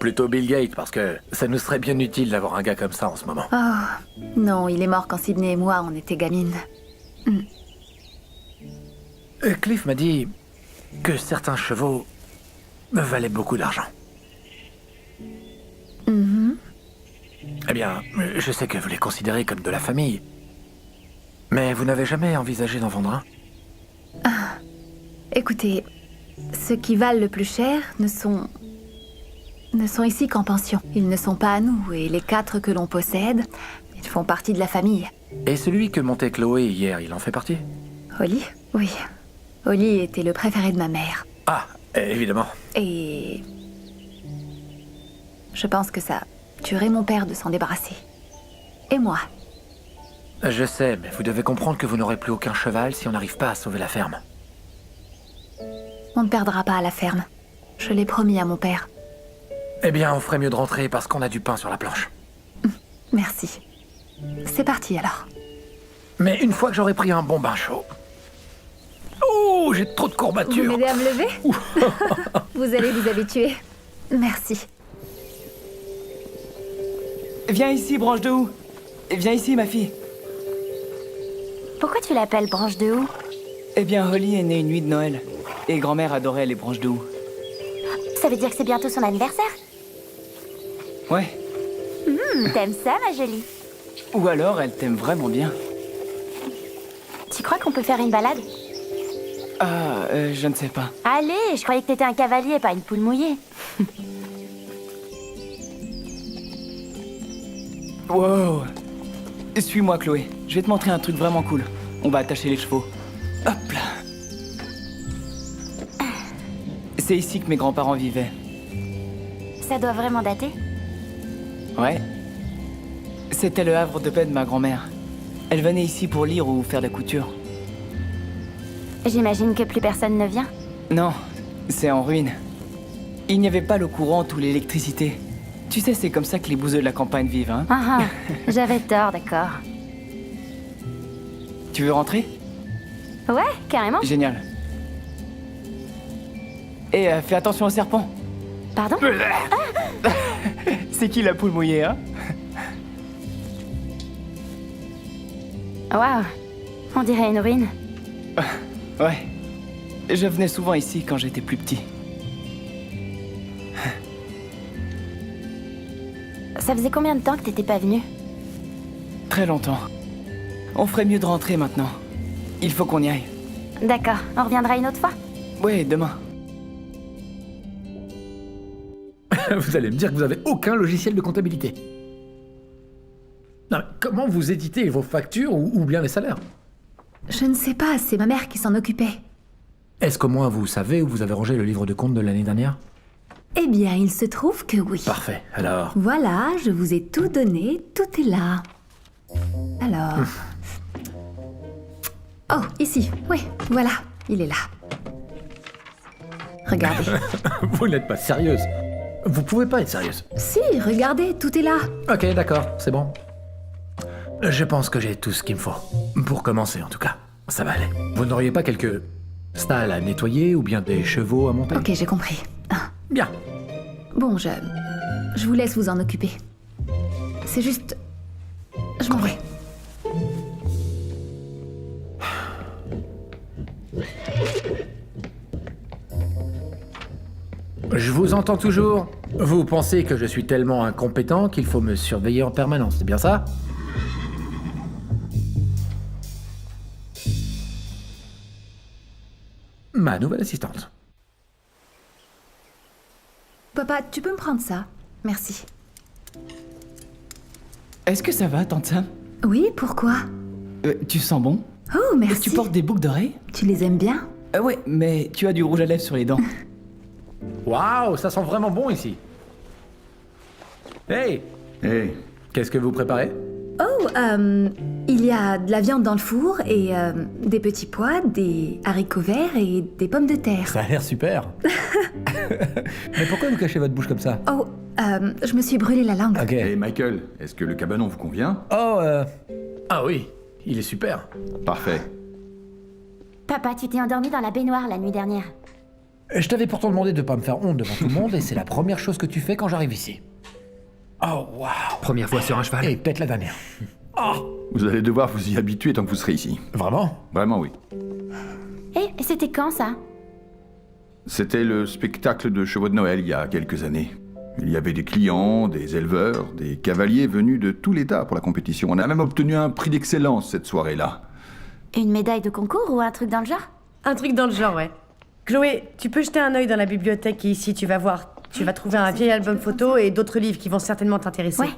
plutôt Bill Gates? Parce que ça nous serait bien utile d'avoir un gars comme ça en ce moment. Oh, non, il est mort quand Sydney et moi, on était gamines. Cliff m'a dit que certains chevaux valaient beaucoup d'argent. Eh bien, je sais que vous les considérez comme de la famille. Mais vous n'avez jamais envisagé d'en vendre un? Écoutez, ceux qui valent le plus cher ne sont ici qu'en pension. Ils ne sont pas à nous, et les 4 que l'on possède, ils font partie de la famille. Et celui que montait Chloé hier, il en fait partie? Holly? Oui. Holly était le préféré de ma mère. Ah, évidemment. Et... je pense que ça tuerait mon père de s'en débarrasser. Et moi. Je sais, mais vous devez comprendre que vous n'aurez plus aucun cheval si on n'arrive pas à sauver la ferme. On ne perdra pas à la ferme. Je l'ai promis à mon père. Eh bien, on ferait mieux de rentrer parce qu'on a du pain sur la planche. Merci. C'est parti alors. Mais une fois que j'aurai pris un bon bain chaud... Oh, j'ai trop de Vous courbatures. m'aidez à me lever? Vous allez vous habituer. Merci. Viens ici, branche de houx. Viens ici, ma fille. Pourquoi tu l'appelles branche de houx? Eh bien, Holly est née une nuit de Noël. Et grand-mère adorait les branches de houx. Ça veut dire que c'est bientôt son anniversaire? Ouais. T'aimes ça, ma jolie? Ou alors, elle t'aime vraiment bien. Tu crois qu'on peut faire une balade? Ah, je ne sais pas. Allez, je croyais que t'étais un cavalier, pas une poule mouillée. Wow. Suis-moi, Chloé. Je vais te montrer un truc vraiment cool. On va attacher les chevaux. Hop là. C'est ici que mes grands-parents vivaient. Ça doit vraiment dater. Ouais. C'était le havre de paix de ma grand-mère. Elle venait ici pour lire ou faire de la couture. J'imagine que plus personne ne vient. Non, c'est en ruine. Il n'y avait pas l'eau courante ou l'électricité. Tu sais, c'est comme ça que les bouseux de la campagne vivent, hein? Ah ah, j'avais tort, d'accord. Tu veux rentrer? Ouais, carrément. Génial. Et fais attention aux serpents. Pardon? C'est qui la poule mouillée, hein? Waouh, on dirait une ruine. Ouais. Je venais souvent ici quand j'étais plus petit. Ça faisait combien de temps que t'étais pas venu? Très longtemps. On ferait mieux de rentrer maintenant. Il faut qu'on y aille. D'accord, on reviendra une autre fois. Ouais, demain. Vous allez me dire que vous avez aucun logiciel de comptabilité. Non, mais comment vous éditez vos factures ou bien les salaires? Je ne sais pas, c'est ma mère qui s'en occupait. Est-ce qu'au moins vous savez où vous avez rangé le livre de compte de l'année dernière? Eh bien, il se trouve que oui. Parfait, alors... Voilà, je vous ai tout donné, tout est là. Alors... Oh, ici, oui, voilà, il est là. Regardez. Vous n'êtes pas sérieuse. Vous pouvez pas être sérieuse. Si, regardez, tout est là. Ok, d'accord, c'est bon. Je pense que j'ai tout ce qu'il me faut. Pour commencer, en tout cas. Ça va aller. Vous n'auriez pas quelques stalles à nettoyer ou bien des chevaux à monter? Ok, j'ai compris. Ah. Bien. Bon, je vous laisse vous en occuper. C'est juste... Je m'en vais. Je vous entends toujours. Vous pensez que je suis tellement incompétent qu'il faut me surveiller en permanence, c'est bien ça? Ma nouvelle assistante. Papa, tu peux me prendre ça? Merci. Est-ce que ça va, tante Sam? Oui, pourquoi? Tu sens bon? Oh, merci. Tu portes des boucles d'oreilles? Tu les aimes bien? Ouais, mais tu as du rouge à lèvres sur les dents. Waouh, ça sent vraiment bon ici. Hey, Hé, qu'est-ce que vous préparez? Oh, il y a de la viande dans le four et des petits pois, des haricots verts et des pommes de terre. Ça a l'air super. Mais pourquoi vous cachez votre bouche comme ça? Oh, je me suis brûlé la langue. Ok. hey, Michael, est-ce que le cabanon vous convient? Oh, ah oui, il est super. Parfait. Papa, tu t'es endormi dans la baignoire la nuit dernière. Je t'avais pourtant demandé de pas me faire honte devant tout le monde et c'est la première chose que tu fais quand j'arrive ici. Oh, waouh. Première fois sur un cheval. Et peut-être la dernière. Oh, Vous allez devoir vous y habituer tant que vous serez ici. vraiment? Vraiment, oui. Et c'était quand ça? C'était le spectacle de chevaux de Noël il y a quelques années. Il y avait des clients, des éleveurs, des cavaliers venus de tout l'État pour la compétition. On a même obtenu un prix d'excellence cette soirée-là. Une médaille de concours ou un truc dans le genre? Un truc dans le genre, ouais. Chloé, tu peux jeter un œil dans la bibliothèque qui est ici, tu vas voir. Tu vas trouver un vieil album photo et d'autres livres qui vont certainement t'intéresser. Ouais.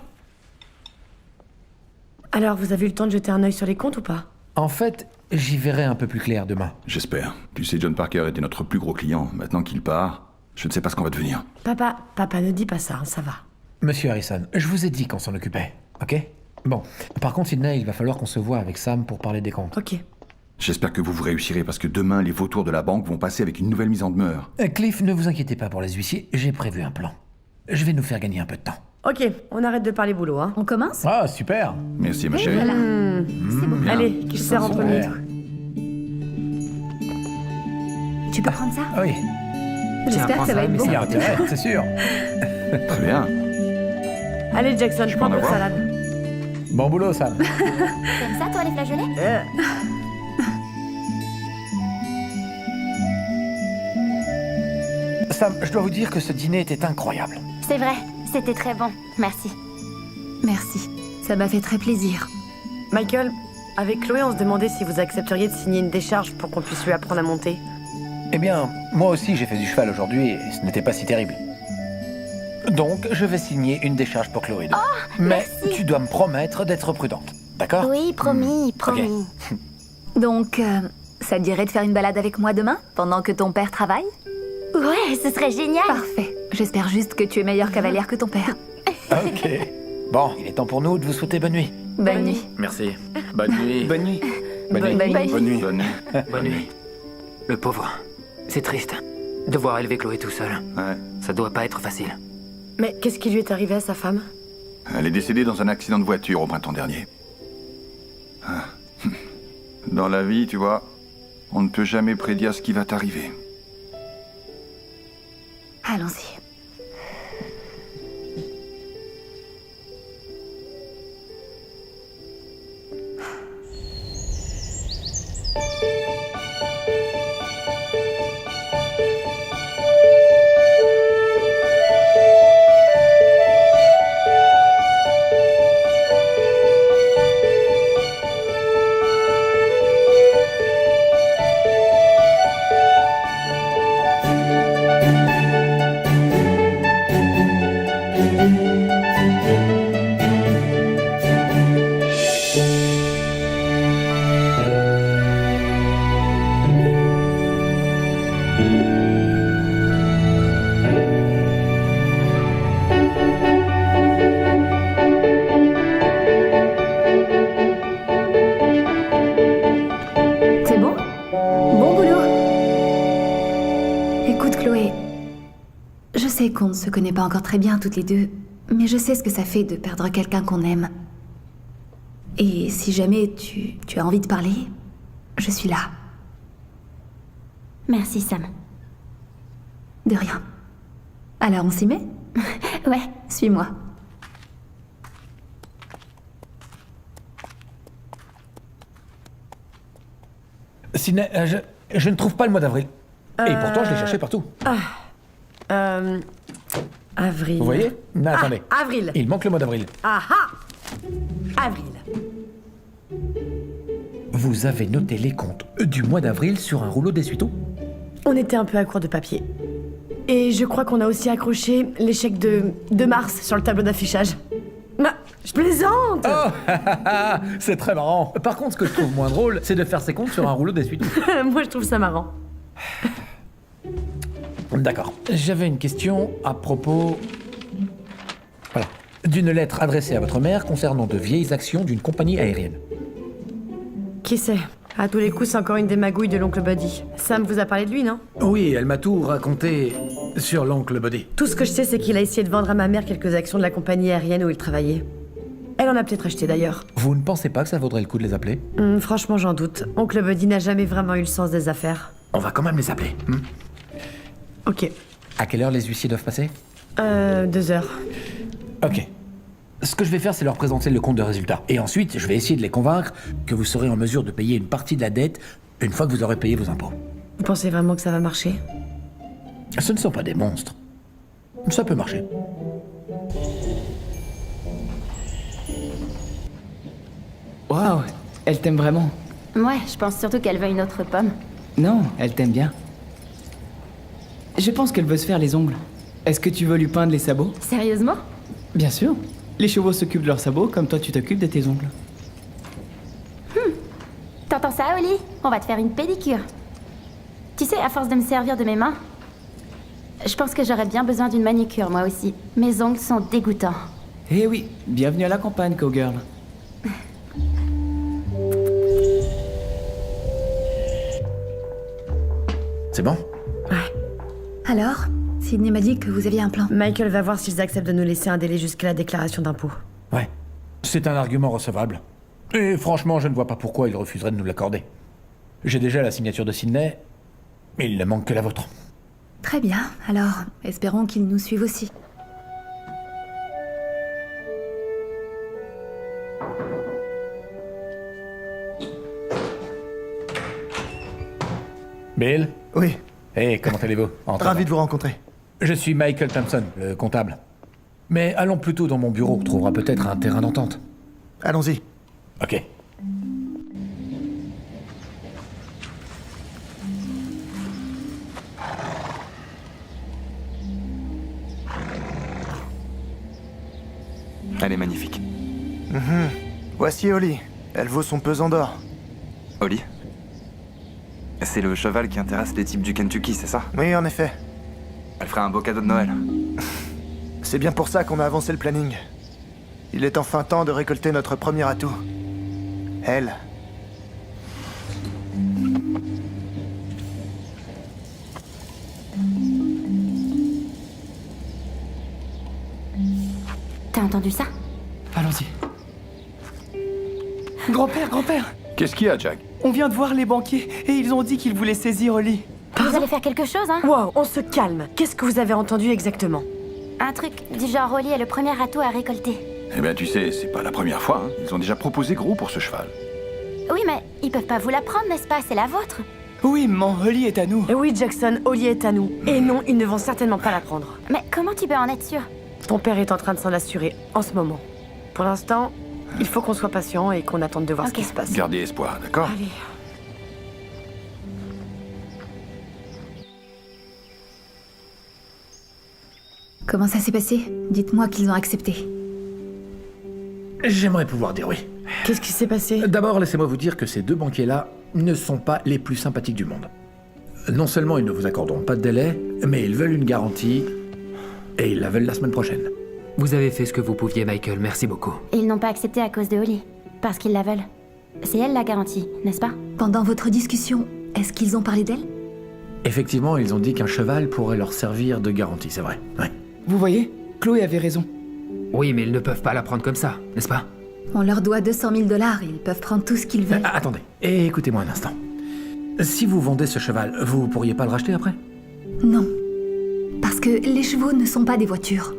Alors, vous avez eu le temps de jeter un œil sur les comptes ou pas? En fait, j'y verrai un peu plus clair demain. J'espère. Tu sais, John Parker était notre plus gros client. Maintenant qu'il part, je ne sais pas ce qu'on va devenir. Papa, ne dis pas ça, hein, ça va. Monsieur Harrison, je vous ai dit qu'on s'en occupait, ok? Bon, par contre, Sydney, il va falloir qu'on se voie avec Sam pour parler des comptes. Ok. J'espère que vous réussirez parce que demain, les vautours de la banque vont passer avec une nouvelle mise en demeure. Cliff, ne vous inquiétez pas pour les huissiers, j'ai prévu un plan. Je vais nous faire gagner un peu de temps. Ok, on arrête de parler boulot, hein. On commence? Ah, super. Merci, ma chérie. Voilà. Bien. Allez, qui se sert entre nous. Super. Tu peux prendre ça? Ah oui, J'espère prends que ça va ça, être mais bon. il y a intérêt, c'est sûr. Très bien. Allez, Jackson, Je peux prends en un peu de avoir salade. Bon boulot, Sam. Comme ça, toi, les flageolets Sam, je dois vous dire que ce dîner était incroyable. C'est vrai, c'était très bon. Merci. Merci. Ça m'a fait très plaisir. Michael, avec Chloé, on se demandait si vous accepteriez de signer une décharge pour qu'on puisse lui apprendre à monter. Eh bien, moi aussi j'ai fait du cheval aujourd'hui et ce n'était pas si terrible. Donc, je vais signer une décharge pour Chloé. Mais merci. tu dois me promettre d'être prudente. D'accord? Oui, promis, promis. Donc, ça te dirait de faire une balade avec moi demain, pendant que ton père travaille? Ouais, ce serait génial. Parfait. J'espère juste que tu es meilleure cavalière que ton père. Ok. Bon, il est temps pour nous de vous souhaiter bonne nuit. Bonne nuit. Merci. Bonne nuit. Bonne nuit. Bonne nuit. Bonne nuit. Bonne nuit. Bonne nuit. Bonne nuit. Le pauvre. C'est triste. Devoir élever Chloé tout seul. Ouais. Ça doit pas être facile. Mais qu'est-ce qui lui est arrivé à sa femme? Elle est décédée dans un accident de voiture au printemps dernier. Ah. Dans la vie, tu vois, on ne peut jamais prédire ce qui va t'arriver. Allons-y. C'est bon? Bon boulot. Écoute, Chloé, je sais qu'on ne se connaît pas encore très bien toutes les deux, mais je sais ce que ça fait de perdre quelqu'un qu'on aime. Et si jamais tu as envie de parler, je suis là. Merci, Sam. De rien. Alors on s'y met? Ouais. Suis-moi. Sidney, je ne trouve pas le mois d'avril. Et pourtant, je l'ai cherché partout. Avril. Vous voyez? Non, attendez. Avril. Il manque le mois d'avril. Ah ah! Avril. Vous avez noté les comptes du mois d'avril sur un rouleau d'essuie-tout? On était un peu à court de papier. Et je crois qu'on a aussi accroché l'échec de mars sur le tableau d'affichage. Bah, je plaisante! Oh, c'est très marrant. Par contre, ce que je trouve moins drôle, c'est de faire ses comptes sur un rouleau d'essuie-tout. Moi, je trouve ça marrant. D'accord. J'avais une question à propos... Voilà. D'une lettre adressée à votre mère concernant de vieilles actions d'une compagnie aérienne. Qui sait? À tous les coups, c'est encore une des magouilles de l'oncle Buddy. Sam vous a parlé de lui, non? Oui, elle m'a tout raconté sur l'oncle Buddy. Tout ce que je sais, c'est qu'il a essayé de vendre à ma mère quelques actions de la compagnie aérienne où il travaillait. Elle en a peut-être acheté d'ailleurs. Vous ne pensez pas que ça vaudrait le coup de les appeler? Franchement, j'en doute. Oncle Buddy n'a jamais vraiment eu le sens des affaires. On va quand même les appeler. Ok. À quelle heure les huissiers doivent passer? 2 heures. Ok. Ce que je vais faire, c'est leur présenter le compte de résultat. Et ensuite, je vais essayer de les convaincre que vous serez en mesure de payer une partie de la dette une fois que vous aurez payé vos impôts. Vous pensez vraiment que ça va marcher? Ce ne sont pas des monstres. Ça peut marcher. Waouh, elle t'aime vraiment. Ouais, je pense surtout qu'elle veut une autre pomme. Non, elle t'aime bien. Je pense qu'elle veut se faire les ongles. Est-ce que tu veux lui peindre les sabots? Sérieusement? Bien sûr. Les chevaux s'occupent de leurs sabots comme toi tu t'occupes de tes ongles. T'entends ça, Oli? On va te faire une pédicure. Tu sais, à force de me servir de mes mains, je pense que j'aurais bien besoin d'une manicure, moi aussi. Mes ongles sont dégoûtants. Eh oui, bienvenue à la campagne, Cowgirl. C'est bon? Alors, Sydney m'a dit que vous aviez un plan. Michael va voir s'ils acceptent de nous laisser un délai jusqu'à la déclaration d'impôt. Ouais. C'est un argument recevable. Et franchement, je ne vois pas pourquoi il refuserait de nous l'accorder. J'ai déjà la signature de Sydney, mais il ne manque que la vôtre. Très bien, alors espérons qu'ils nous suivent aussi. Bill? Oui, Hey, comment allez-vous? ravi de vous rencontrer. Je suis Michael Thompson, le comptable. Mais allons plutôt dans mon bureau, on trouvera peut-être un terrain d'entente. Allons-y. Ok. Elle est magnifique. Voici Holly. Elle vaut son pesant d'or. Holly? C'est le cheval qui intéresse les types du Kentucky, c'est ça? Oui, en effet. Elle ferait un beau cadeau de Noël. C'est bien pour ça qu'on a avancé le planning. Il est enfin temps de récolter notre premier atout. Elle. T'as entendu ça? Allons-y. Grand-père, grand-père, Qu'est-ce qu'il y a, Jack? on vient de voir les banquiers et ils ont dit qu'ils voulaient saisir Holly. Vous allez faire quelque chose, hein? Wow, on se calme. Qu'est-ce que vous avez entendu exactement? Un truc du genre Holly est le premier atout à récolter. Eh ben, tu sais, c'est pas la première fois. Hein. Ils ont déjà proposé gros pour ce cheval. Oui, mais ils peuvent pas vous la prendre, n'est-ce pas? C'est la vôtre. Oui, maman, Holly est à nous. Et oui, Jackson, Holly est à nous. Et non, ils ne vont certainement pas la prendre. Mais comment tu peux en être sûr? Ton père est en train de s'en assurer en ce moment. Pour l'instant, il faut qu'on soit patient et qu'on attende de voir Ok. ce qui se passe. Gardez espoir, d'accord? Allez. Comment ça s'est passé? Dites-moi qu'ils ont accepté. J'aimerais pouvoir dire oui. Qu'est-ce qui s'est passé? D'abord, laissez-moi vous dire que ces deux banquiers-là ne sont pas les plus sympathiques du monde. Non seulement ils ne vous accorderont pas de délai, mais ils veulent une garantie, et ils la veulent la semaine prochaine. Vous avez fait ce que vous pouviez, Michael, merci beaucoup. Et ils n'ont pas accepté à cause de Holly. Parce qu'ils la veulent. C'est elle la garantie, n'est-ce pas? Pendant votre discussion, est-ce qu'ils ont parlé d'elle? Effectivement, ils ont dit qu'un cheval pourrait leur servir de garantie, c'est vrai. Ouais. Vous voyez, Chloé avait raison. Oui, mais ils ne peuvent pas la prendre comme ça, n'est-ce pas? On leur doit 200 000 $, ils peuvent prendre tout ce qu'ils veulent. Attendez, écoutez-moi un instant. Si vous vendez ce cheval, vous pourriez pas le racheter après? Non. Parce que les chevaux ne sont pas des voitures.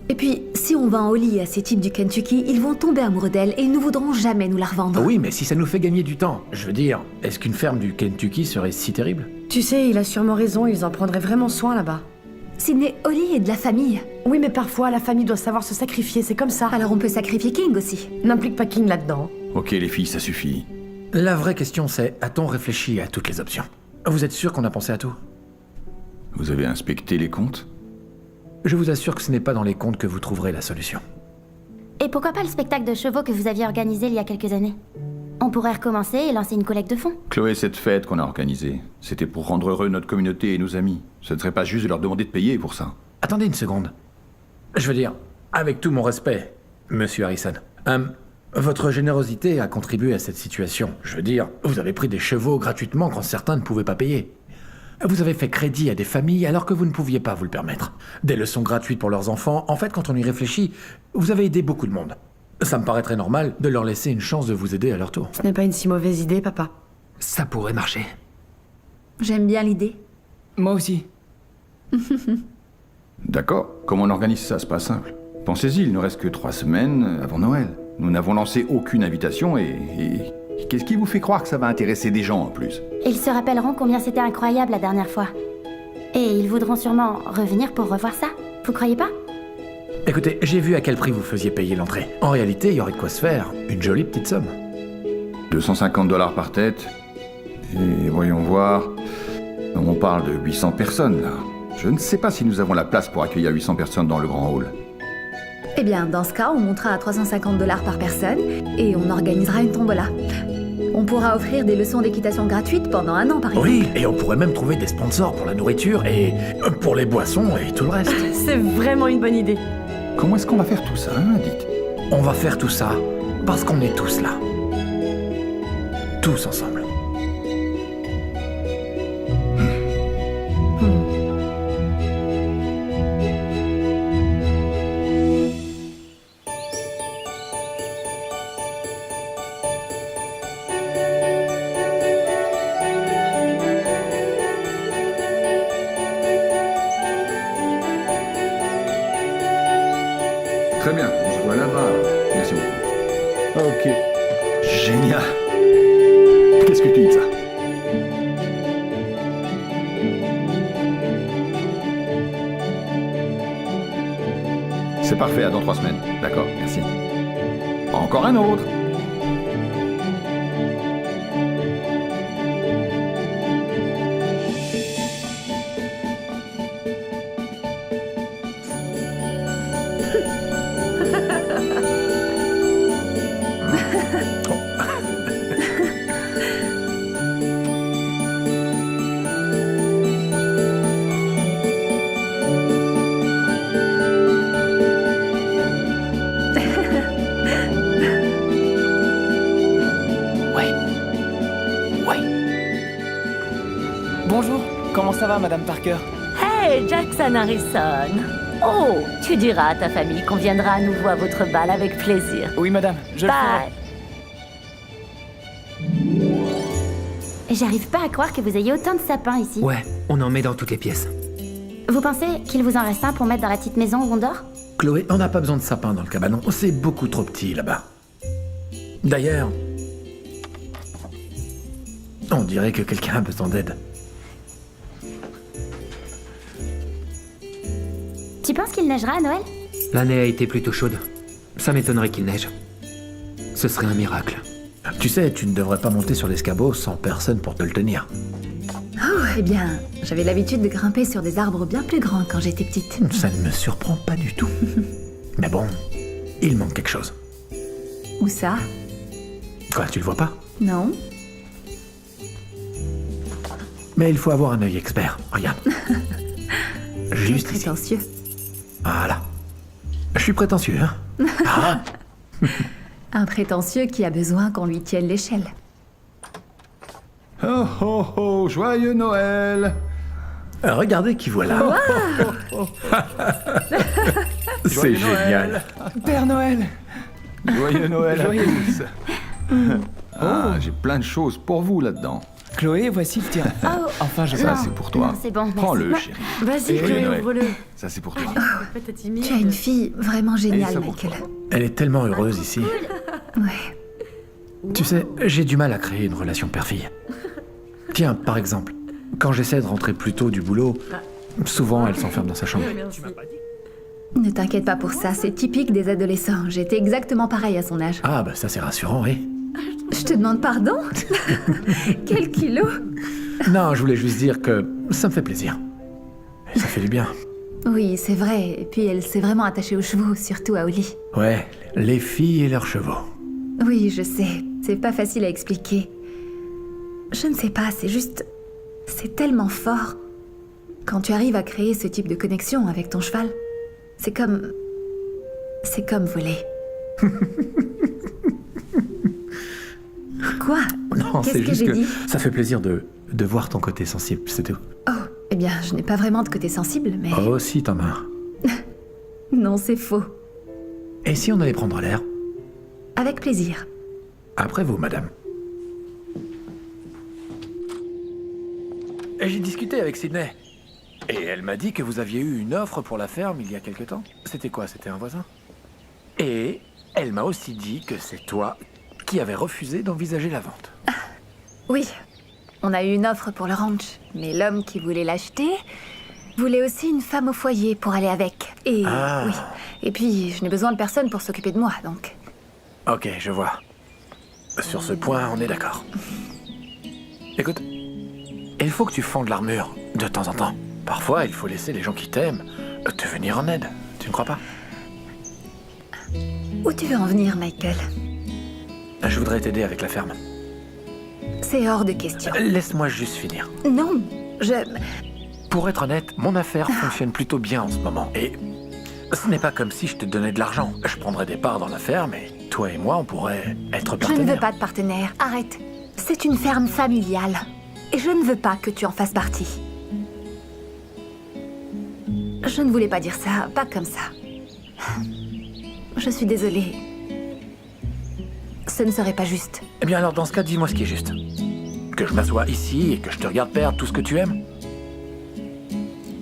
Et puis, si on vend Holly à ces types du Kentucky, ils vont tomber amoureux d'elle et ils ne voudront jamais nous la revendre. Oui, mais si ça nous fait gagner du temps, je veux dire, est-ce qu'une ferme du Kentucky serait si terrible? Tu sais, il a sûrement raison, ils en prendraient vraiment soin là-bas. Sydney, Holly est de la famille. Oui, mais parfois, la famille doit savoir se sacrifier, c'est comme ça. Alors on peut sacrifier King aussi. N'implique pas King là-dedans. Ok, les filles, ça suffit. La vraie question c'est, a-t-on réfléchi à toutes les options? Vous êtes sûr qu'on a pensé à tout? Vous avez inspecté les comptes? Je vous assure que ce n'est pas dans les comptes que vous trouverez la solution. Et pourquoi pas le spectacle de chevaux que vous aviez organisé il y a quelques années? On pourrait recommencer et lancer une collecte de fonds. Chloé, cette fête qu'on a organisée, c'était pour rendre heureux notre communauté et nos amis. Ce ne serait pas juste de leur demander de payer pour ça. Attendez une seconde. Je veux dire, avec tout mon respect, monsieur Harrison, votre générosité a contribué à cette situation. Je veux dire, vous avez pris des chevaux gratuitement quand certains ne pouvaient pas payer. Vous avez fait crédit à des familles alors que vous ne pouviez pas vous le permettre. Des leçons gratuites pour leurs enfants. En fait, quand on y réfléchit, vous avez aidé beaucoup de monde. Ça me paraîtrait normal de leur laisser une chance de vous aider à leur tour. Ce n'est pas une si mauvaise idée, papa. Ça pourrait marcher. J'aime bien l'idée. Moi aussi. D'accord. Comment on organise ça? C'est pas simple. Pensez-y, il ne reste que 3 semaines avant Noël. Nous n'avons lancé aucune invitation et qu'est-ce qui vous fait croire que ça va intéresser des gens en plus? Ils se rappelleront combien c'était incroyable la dernière fois. Et ils voudront sûrement revenir pour revoir ça. Vous croyez pas? Écoutez, j'ai vu à quel prix vous faisiez payer l'entrée. En réalité, il y aurait de quoi se faire. Une jolie petite somme. 250 $ par tête. Et voyons voir. On parle de 800 personnes là. Je ne sais pas si nous avons la place pour accueillir 800 personnes dans le grand hall. Eh bien, dans ce cas, on montera à 350 $ par personne et on organisera une tombola. On pourra offrir des leçons d'équitation gratuites pendant 1 an, par exemple. Oui, et on pourrait même trouver des sponsors pour la nourriture et pour les boissons et tout le reste. C'est vraiment une bonne idée. Comment est-ce qu'on va faire tout ça, hein, dites? On va faire tout ça parce qu'on est tous là. Tous ensemble. Très bien, je vois là-bas. Merci beaucoup. Ok. Génial. Qu'est-ce que tu dis de ça? C'est parfait, à dans 3 semaines. D'accord, merci. Encore un autre. Bonjour, comment ça va, Madame Parker? Hey, Jackson Harrison. Oh, tu diras à ta famille qu'on viendra à nouveau à votre bal avec plaisir. Oui, Madame, je le ferai. Bye. J'arrive pas à croire que vous ayez autant de sapins ici. Ouais, on en met dans toutes les pièces. Vous pensez qu'il vous en reste un pour mettre dans la petite maison où on dort? Chloé, on n'a pas besoin de sapin dans le cabanon. C'est beaucoup trop petit là-bas. D'ailleurs, on dirait que quelqu'un a besoin d'aide. Tu penses qu'il neigera à Noël? L'année a été plutôt chaude. Ça m'étonnerait qu'il neige. Ce serait un miracle. Tu sais, tu ne devrais pas monter sur l'escabeau sans personne pour te le tenir. Oh, eh bien, j'avais l'habitude de grimper sur des arbres bien plus grands quand j'étais petite. Ça ne me surprend pas du tout. Mais bon, il manque quelque chose. Où ça? Quoi, tu le vois pas? Non? Mais il faut avoir un œil expert. Regarde. Juste ici. Prétentieux. Voilà. Je suis prétentieux, hein? Ah. Un prétentieux qui a besoin qu'on lui tienne l'échelle. Oh oh oh, joyeux Noël! Regardez qui voilà. C'est génial. Père Noël! Joyeux Noël à Joyeux. tous! Ah, j'ai plein de choses pour vous là-dedans. Chloé, voici le tien. Oh, Enfin, je Ça, Non. c'est pour toi. Non, c'est bon, merci. Prends-le, chérie. Vas-y, Joyeux Chloé, Noël. ouvre-le. Ça, c'est pour toi. Peut-être timide. Tu as une fille vraiment Et géniale, ça pour Michael. toi. Elle est tellement heureuse ici. Ouais. Tu sais, j'ai du mal à créer une relation père-fille. Tiens, par exemple, quand j'essaie de rentrer plus tôt du boulot, souvent elle s'enferme dans sa chambre. Merci. Ne t'inquiète pas pour ça, c'est typique des adolescents. J'étais exactement pareil à son âge. Ah bah ça c'est rassurant, oui. Je te demande pardon? Quel kilo? Non, je voulais juste dire que ça me fait plaisir. Et ça fait du bien. Oui, c'est vrai. Et puis elle s'est vraiment attachée aux chevaux, surtout à Oli. Ouais, les filles et leurs chevaux. Oui, je sais. C'est pas facile à expliquer. Je ne sais pas, c'est juste... C'est tellement fort. Quand tu arrives à créer ce type de connexion avec ton cheval, c'est comme... C'est comme voler. Quoi? Non, Qu'est-ce c'est que juste j'ai que dit? ça fait plaisir de voir ton côté sensible, c'est tout. Oh, eh bien, je n'ai pas vraiment de côté sensible, mais... Oh si, t'en as. Non, c'est faux. Et si on allait prendre l'air? Avec plaisir. Après vous, madame. J'ai discuté avec Sydney. Et elle m'a dit que vous aviez eu une offre pour la ferme il y a quelque temps. C'était quoi? C'était un voisin? Et elle m'a aussi dit que c'est toi qui avais refusé d'envisager la vente. Oui, on a eu une offre pour le ranch, mais l'homme qui voulait l'acheter voulait aussi une femme au foyer pour aller avec. Et Ah. oui. Et puis, je n'ai besoin de personne pour s'occuper de moi, donc... Ok, je vois. Sur ce point, on est d'accord. Écoute, il faut que tu fondes l'armure de temps en temps. Parfois, il faut laisser les gens qui t'aiment te venir en aide. Tu ne crois pas? Où tu veux en venir, Michael? Je voudrais t'aider avec la ferme. C'est hors de question. Laisse-moi juste finir. Non, je... Pour être honnête, mon affaire fonctionne plutôt bien en ce moment. Et ce n'est pas comme si je te donnais de l'argent. Je prendrais des parts dans la ferme et toi et moi, on pourrait être Je partenaires. ne veux pas de partenaire. Arrête. C'est une ferme familiale. Et je ne veux pas que tu en fasses partie. Je ne voulais pas dire ça, pas comme ça. Je suis désolée. Ce ne serait pas juste. Eh bien alors, dans ce cas, dis-moi ce qui est juste. Que je m'assoie ici et que je te regarde perdre tout ce que tu aimes?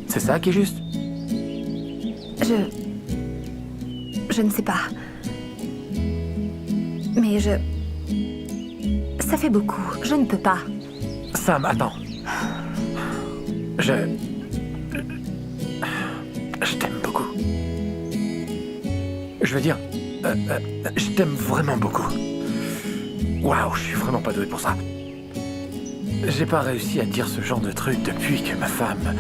C'est ça qui est juste? Je ne sais pas. Mais ça fait beaucoup. Je ne peux pas. Sam, attends. Je t'aime beaucoup. Je veux dire, je t'aime vraiment beaucoup. Waouh, je suis vraiment pas doué pour ça. J'ai pas réussi à dire ce genre de truc depuis que ma femme...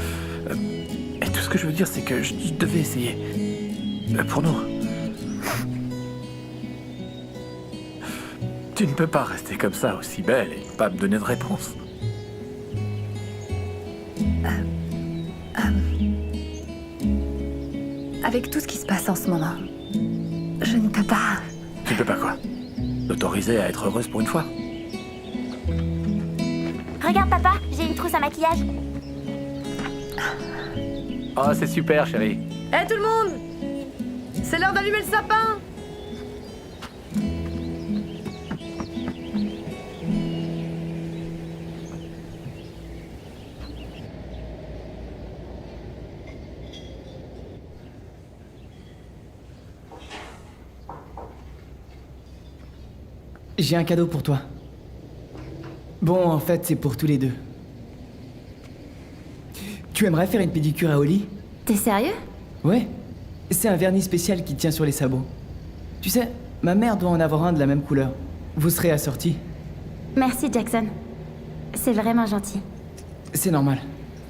et tout ce que je veux dire, c'est que je devais essayer. Pour nous. Tu ne peux pas rester comme ça, aussi belle, et pas me donner de réponse. Avec tout ce qui se passe en ce moment, je ne peux pas. Tu peux pas quoi? T'autoriser à être heureuse pour une fois? Regarde, papa, j'ai une trousse à maquillage. Oh, c'est super, chérie. Hé tout le monde! C'est l'heure d'allumer le sapin! J'ai un cadeau pour toi. Bon, en fait, c'est pour tous les deux. Tu aimerais faire une pédicure à Holly? T'es sérieux? Ouais. C'est un vernis spécial qui tient sur les sabots. Tu sais, ma mère doit en avoir un de la même couleur. Vous serez assortis. Merci, Jackson. C'est vraiment gentil. C'est normal.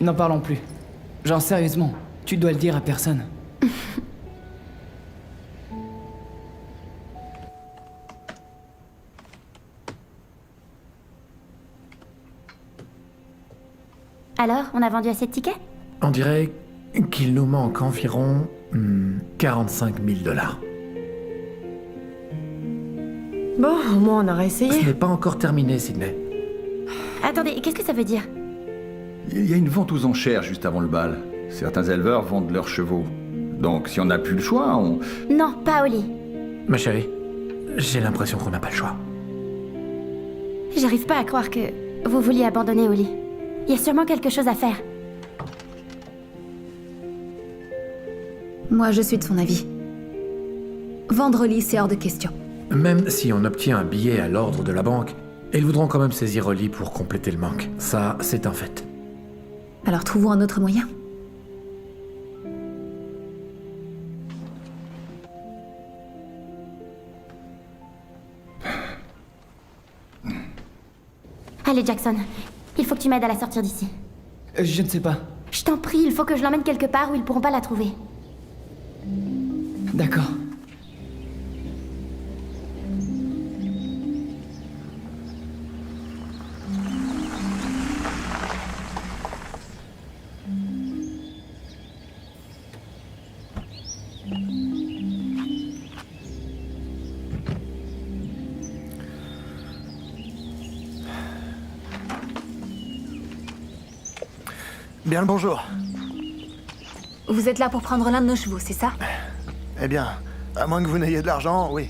N'en parlons plus. Genre, sérieusement, tu dois le dire à personne. Alors, on a vendu assez de tickets? On dirait qu'il nous manque environ 45 000 $. Bon, au moins on aura Ce essayé. n'est pas encore terminé, Sydney. Attendez, qu'est-ce que ça veut dire? Il y a une vente aux enchères juste avant le bal. Certains éleveurs vendent leurs chevaux. Donc si on n'a plus le choix, on... Non, pas Holly. Ma chérie, j'ai l'impression qu'on n'a pas le choix. J'arrive pas à croire que vous vouliez abandonner Holly. Il y a sûrement quelque chose à faire. Moi, je suis de son avis. Vendre Holly, c'est hors de question. Même si on obtient un billet à l'ordre de la banque, ils voudront quand même saisir Holly pour compléter le manque. Ça, c'est un fait. Alors trouvons un autre moyen. Allez, Jackson. Il faut que tu m'aides à la sortir d'ici. Je ne sais pas. Je t'en prie, il faut que je l'emmène quelque part où ils pourront pas la trouver. D'accord. Bien le bonjour. Vous êtes là pour prendre l'un de nos chevaux, c'est ça? Eh bien, à moins que vous n'ayez de l'argent, oui.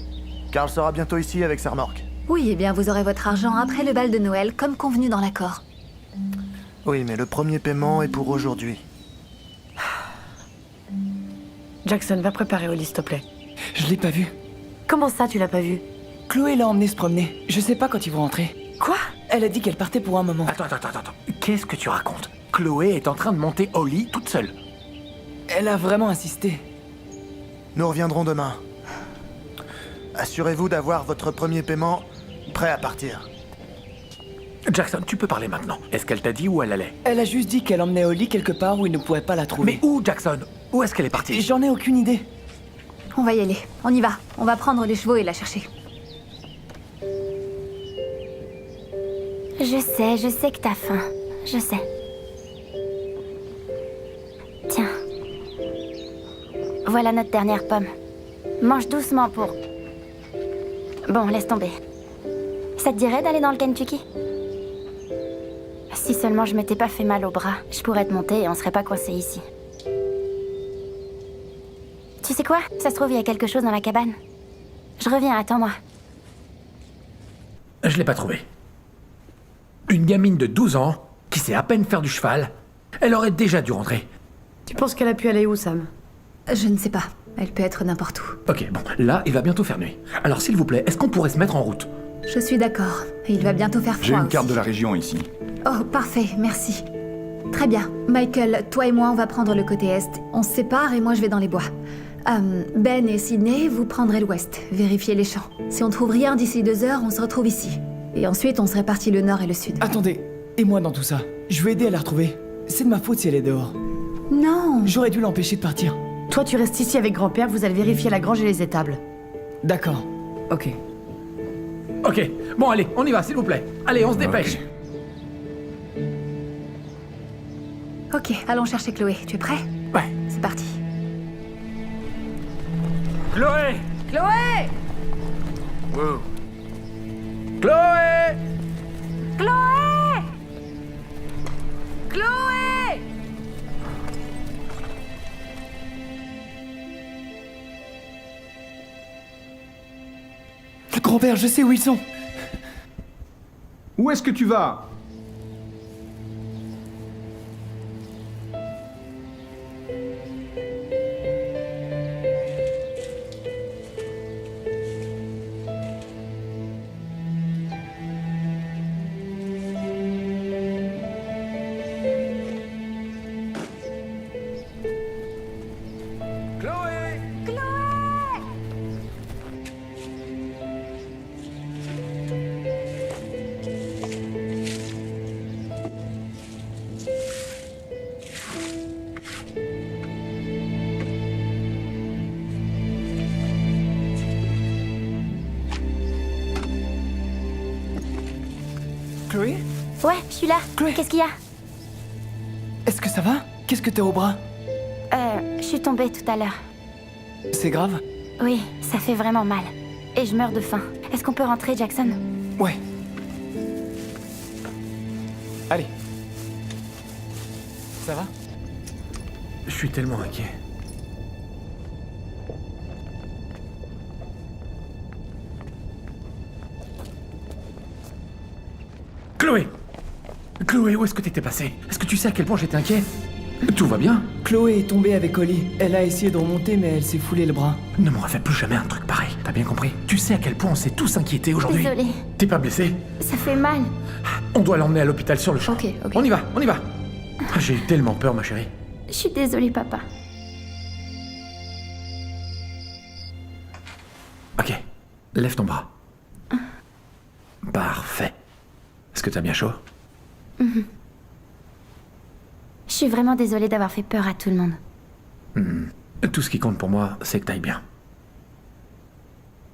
Karl sera bientôt ici avec sa remorque. Oui, eh bien, vous aurez votre argent après le bal de Noël, comme convenu dans l'accord. Oui, mais le premier paiement est pour aujourd'hui. Jackson, va préparer Holly, s'il te plaît. Je l'ai pas vu. Comment ça, tu l'as pas vu? Chloé l'a emmené se promener. Je sais pas quand ils vont rentrer. Quoi? Elle a dit qu'elle partait pour un moment. Attends. Qu'est-ce que tu racontes? Chloé est en train de monter Holly toute seule. Elle a vraiment insisté. Nous reviendrons demain. Assurez-vous d'avoir votre premier paiement prêt à partir. Jackson, tu peux parler maintenant. Est-ce qu'elle t'a dit où elle allait? Elle a juste dit qu'elle emmenait Holly quelque part où il ne pourrait pas la trouver. Mais où, Jackson? Où est-ce qu'elle est partie? J'en ai aucune idée. On va y aller. On y va. On va prendre les chevaux et la chercher. Je sais que t'as faim. Je sais. Tiens. Voilà notre dernière pomme. Mange doucement pour... Bon, laisse tomber. Ça te dirait d'aller dans le Kentucky? Si seulement je m'étais pas fait mal au bras, je pourrais te monter et on serait pas coincés ici. Tu sais quoi? Ça se trouve, il y a quelque chose dans la cabane. Je reviens, attends-moi. Je l'ai pas trouvé. Une gamine de 12 ans, qui sait à peine faire du cheval, elle aurait déjà dû rentrer. Tu penses qu'elle a pu aller où, Sam? Je ne sais pas. Elle peut être n'importe où. Ok, bon, là, il va bientôt faire nuit. Alors s'il vous plaît, est-ce qu'on pourrait se mettre en route? Je suis d'accord. Et il va bientôt faire froid. J'ai une carte aussi. de la région ici. Oh, parfait, merci. Très bien. Michael, toi et moi, on va prendre le côté est. On se sépare et moi, je vais dans les bois. Ben et Sydney, vous prendrez l'ouest. Vérifiez les champs. Si on trouve rien d'ici 2 heures, on se retrouve ici. Et ensuite, on se répartit le nord et le sud. Attendez, et moi dans tout ça? Je veux aider à la retrouver. C'est de ma faute si elle est dehors. Non. J'aurais dû l'empêcher de partir. Toi, tu restes ici avec grand-père, vous allez vérifier la grange et les étables. D'accord. Ok. Ok, bon allez, on y va, s'il vous plaît. Allez, on se dépêche. Ok, allons chercher Chloé. Tu es prêt? Ouais. C'est parti. Chloé! Chloé! Wow. Chloé! Chloé! Chloé! Grand-père, je sais où ils sont. Où est-ce que tu vas? Chloé? Ouais, je suis là. Chloé. Qu'est-ce qu'il y a? Est-ce que ça va? Qu'est-ce que t'as au bras? Je suis tombée tout à l'heure. C'est grave? Oui, ça fait vraiment mal. Et je meurs de faim. Est-ce qu'on peut rentrer, Jackson? Ouais. Allez. Ça va? Je suis tellement inquiet. Chloé! Chloé, où est-ce que t'étais passée? Est-ce que tu sais à quel point j'étais inquiet? Tout va bien? Chloé est tombée avec Holly. Elle a essayé de remonter, mais elle s'est foulé le bras. Ne me refais plus jamais un truc pareil, t'as bien compris? Tu sais à quel point on s'est tous inquiétés aujourd'hui? Désolée. T'es pas blessé? Ça fait mal. On doit l'emmener à l'hôpital sur le champ. Ok, ok. On y va, on y va! J'ai eu tellement peur, ma chérie. Je suis désolée, papa. Ok, lève ton bras. Parfait. Est-ce que t'as bien chaud? Je suis vraiment désolée d'avoir fait peur à tout le monde. Tout ce qui compte pour moi, c'est que t'ailles bien.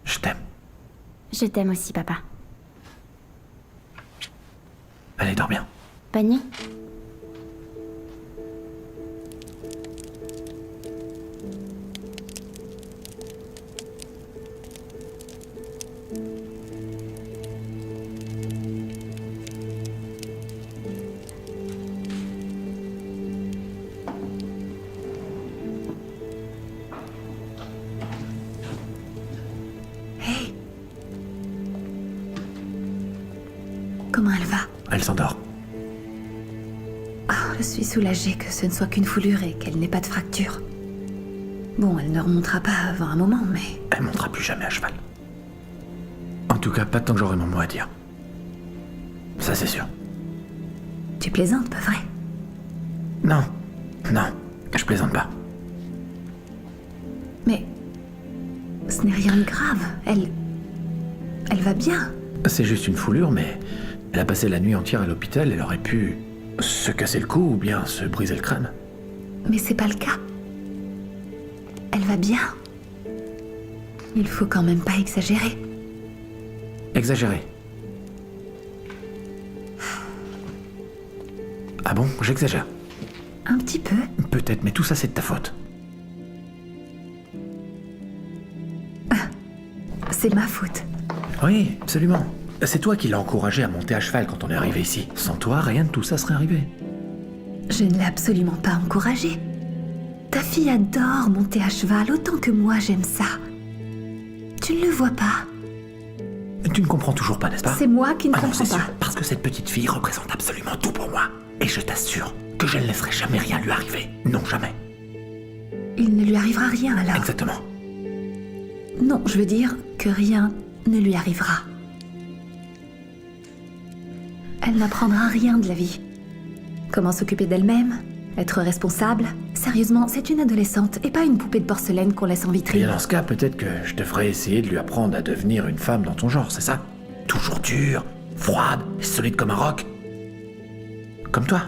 Je t'aime. Je t'aime aussi, papa. Allez, dors bien. Bonne nuit. Hey. Comment elle va? Elle s'endort. Ah, je suis soulagée que ce ne soit qu'une foulure et qu'elle n'ait pas de fracture. Bon, elle ne remontera pas avant un moment, mais... Elle montera plus jamais à cheval. En tout cas, pas tant que j'aurai mon mot à dire. Ça, c'est sûr. Tu plaisantes, pas vrai? Non. Non. Je plaisante pas. Mais... ce n'est rien de grave. Elle va bien. C'est juste une foulure, mais... Elle a passé la nuit entière à l'hôpital, elle aurait pu... se casser le cou ou bien se briser le crâne. Mais c'est pas le cas. Elle va bien. Il faut quand même pas exagérer. Exagéré. Ah bon, j'exagère. Un petit peu. Peut-être, mais tout ça c'est de ta faute. C'est ma faute. Oui, absolument. C'est toi qui l'as encouragé à monter à cheval quand on est arrivé ici. Sans toi, rien de tout ça serait arrivé. Je ne l'ai absolument pas encouragée. Ta fille adore monter à cheval autant que moi j'aime ça. Tu ne le vois pas? Tu ne comprends toujours pas, n'est-ce pas? C'est moi qui ne Ah non, comprends c'est pas. sûr, parce que cette petite fille représente absolument tout pour moi. Et je t'assure que je ne laisserai jamais rien lui arriver. Non, jamais. il ne lui arrivera rien alors. Exactement. Non, je veux dire que rien ne lui arrivera. Elle n'apprendra rien de la vie. Comment s'occuper d'elle-même, être responsable. Sérieusement, c'est une adolescente et pas une poupée de porcelaine qu'on laisse en Et vitrine. dans ce cas, peut-être que je devrais essayer de lui apprendre à devenir une femme dans ton genre, c'est ça? Toujours dure, froide et solide comme un roc. Comme toi.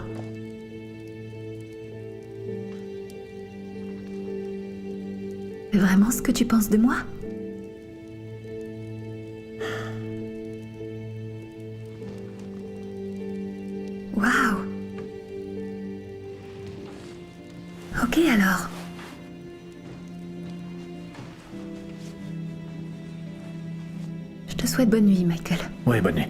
C'est vraiment ce que tu penses de moi? Waouh! Ok alors. Je te souhaite bonne nuit, Michael. Oui, bonne nuit.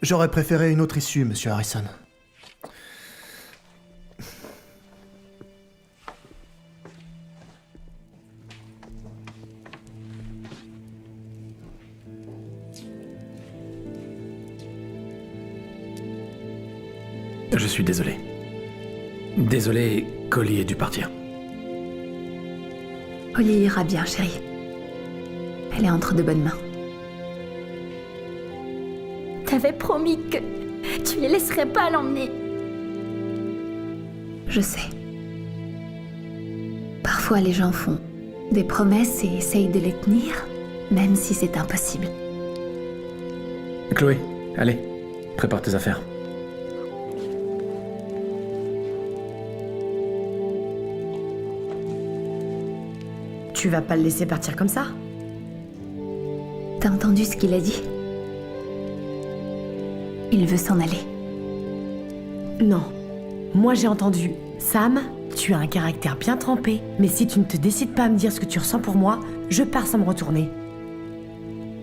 J'aurais préféré une autre issue, monsieur Harrison. Je suis désolé. Désolé, Collie ait dû partir. Holly ira bien, chérie. Elle est entre de bonnes mains. T'avais promis que tu les laisserais pas l'emmener. Je sais. Parfois, les gens font des promesses et essayent de les tenir, même si c'est impossible. Chloé, allez, prépare tes affaires. Tu vas pas le laisser partir comme ça? T'as entendu ce qu'il a dit? Il veut s'en aller. Non. Moi j'ai entendu. Sam, tu as un caractère bien trempé, mais si tu ne te décides pas à me dire ce que tu ressens pour moi, je pars sans me retourner.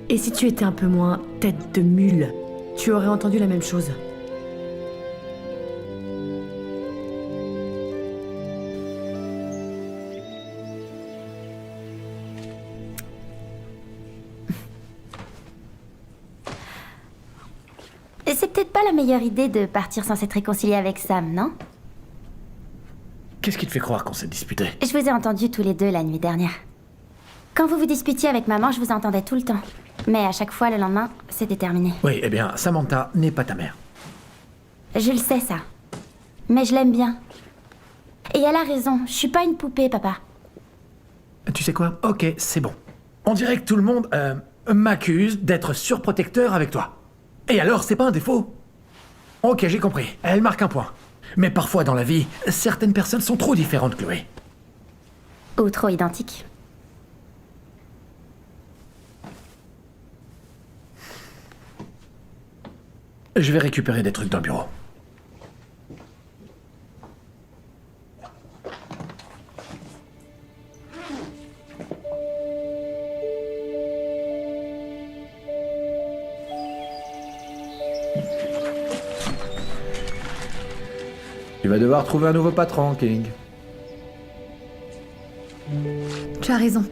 Et si tu étais un peu moins tête de mule, tu aurais entendu la même chose. C'est peut-être pas la meilleure idée de partir sans s'être réconcilié avec Sam, non? Qu'est-ce qui te fait croire qu'on s'est disputé? Je vous ai entendus tous les deux la nuit dernière. Quand vous vous disputiez avec maman, je vous entendais tout le temps. Mais à chaque fois, le lendemain, c'était terminé. Oui, eh bien, Samantha n'est pas ta mère. Je le sais, ça. Mais je l'aime bien. Et elle a raison, je suis pas une poupée, papa. Tu sais quoi? Ok, c'est bon. On dirait que tout le monde m'accuse d'être surprotecteur avec toi. Et alors, c'est pas un défaut? Ok, j'ai compris. Elle marque un point. Mais parfois dans la vie, certaines personnes sont trop différentes, Chloé. Ou trop identiques. Je vais récupérer des trucs dans le bureau. Tu vas devoir trouver un nouveau patron, King. Tu as raison.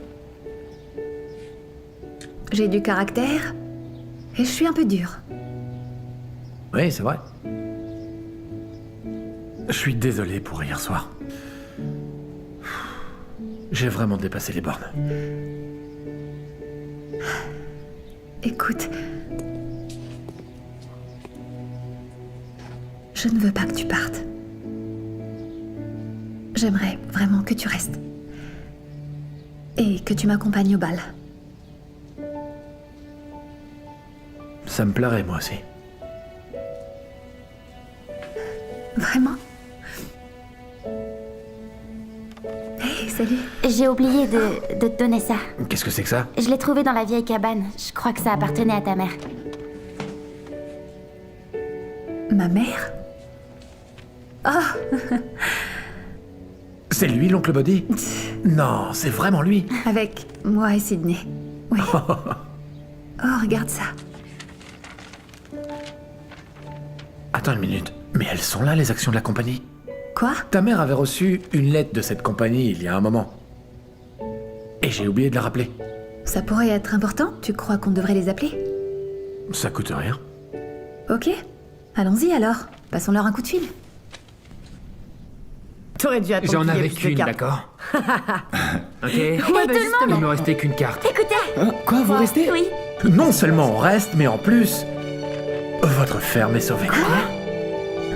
J'ai du caractère et je suis un peu dure. Oui, c'est vrai. Je suis désolé pour hier soir. J'ai vraiment dépassé les bornes. Écoute, je ne veux pas que tu partes. J'aimerais vraiment que tu restes. Et que tu m'accompagnes au bal. Ça me plairait, moi aussi. Vraiment? Hey, salut. J'ai oublié de te donner ça. Qu'est-ce que c'est que ça? Je l'ai trouvé dans la vieille cabane. Je crois que ça appartenait à ta mère. Ma mère? Oh! C'est lui, l'oncle Buddy? Non, c'est vraiment lui. Avec moi et Sydney. Oui. Oh, regarde ça. Attends une minute. Mais elles sont là, les actions de la compagnie. Quoi? Ta mère avait reçu une lettre de cette compagnie il y a un moment. Et j'ai oublié de la rappeler. Ça pourrait être important? Tu crois qu'on devrait les appeler? Ça coûte rien. Ok. Allons-y alors. Passons-leur un coup de fil. T'aurais dû attendre J'en qu'il y ait avais plus de qu'une, cartes. d'accord? Ok. Ouais, bah justement. Il me restait qu'une carte. Écoutez. Quoi, vous restez? Oui. Non seulement on reste, mais en plus, votre ferme est sauvée.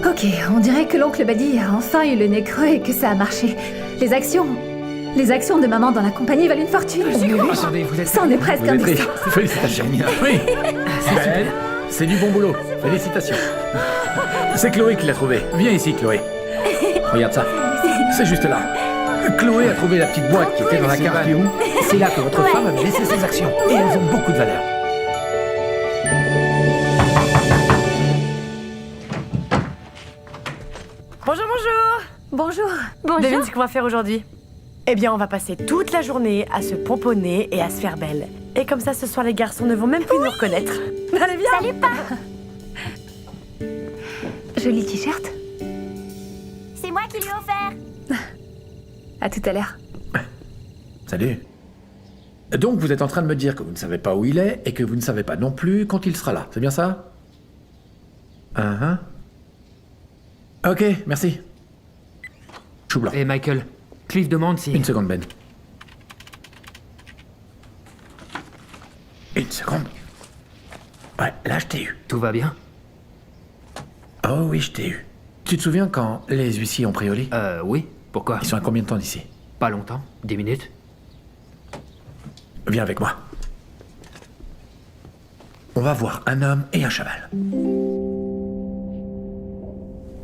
Ok, on dirait que l'oncle Buddy a enfin eu le nez creux et que ça a marché. Les actions de maman dans la compagnie valent une fortune. Attendez, vous êtes... Ça en est presque Vous un êtes riche. destin. Félicitations. Oui. Ben, c'est du bon boulot. Félicitations. C'est Chloé qui l'a trouvé. Viens ici, Chloé. Regarde ça. C'est juste là. Chloé a trouvé la petite boîte qui était dans la carte. C'est là que votre femme avait laissé ses actions. Et elles ont beaucoup de valeur. Bonjour, bonjour. Bonjour. Devine ce qu'on va faire aujourd'hui. Eh bien, on va passer toute la journée à se pomponner et à se faire belle. Et comme ça, ce soir, les garçons ne vont même plus nous reconnaître. Allez, viens. Salut, pas. Joli t-shirt. C'est moi qui lui ai offert. À tout à l'heure. Salut. Donc, vous êtes en train de me dire que vous ne savez pas où il est et que vous ne savez pas non plus quand il sera là. C'est bien ça? Ok, merci. Chou blanc. Et Michael, Cliff demande si... Une seconde, Ben. Une seconde. Ouais, là, je t'ai eu. Tout va bien? Oh oui, je t'ai eu. Tu te souviens quand les huissiers ont pris Oli? Oui. Pourquoi? Ils sont à combien de temps d'ici? Pas longtemps. 10 minutes. Viens avec moi. On va voir un homme et un cheval.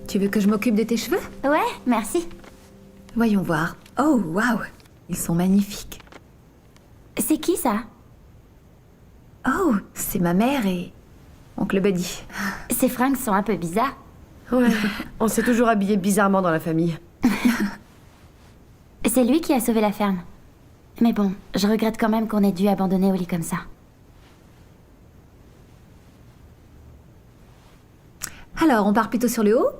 Tu veux que je m'occupe de tes cheveux? Ouais, merci. Voyons voir. Oh, waouh. Ils sont magnifiques. C'est qui ça? Oh, c'est ma mère et oncle Buddy. Ces fringues sont un peu bizarres. Ouais, on s'est toujours habillés bizarrement dans la famille. C'est lui qui a sauvé la ferme. Mais bon, je regrette quand même qu'on ait dû abandonner Oli comme ça. Alors, on part plutôt sur le haut?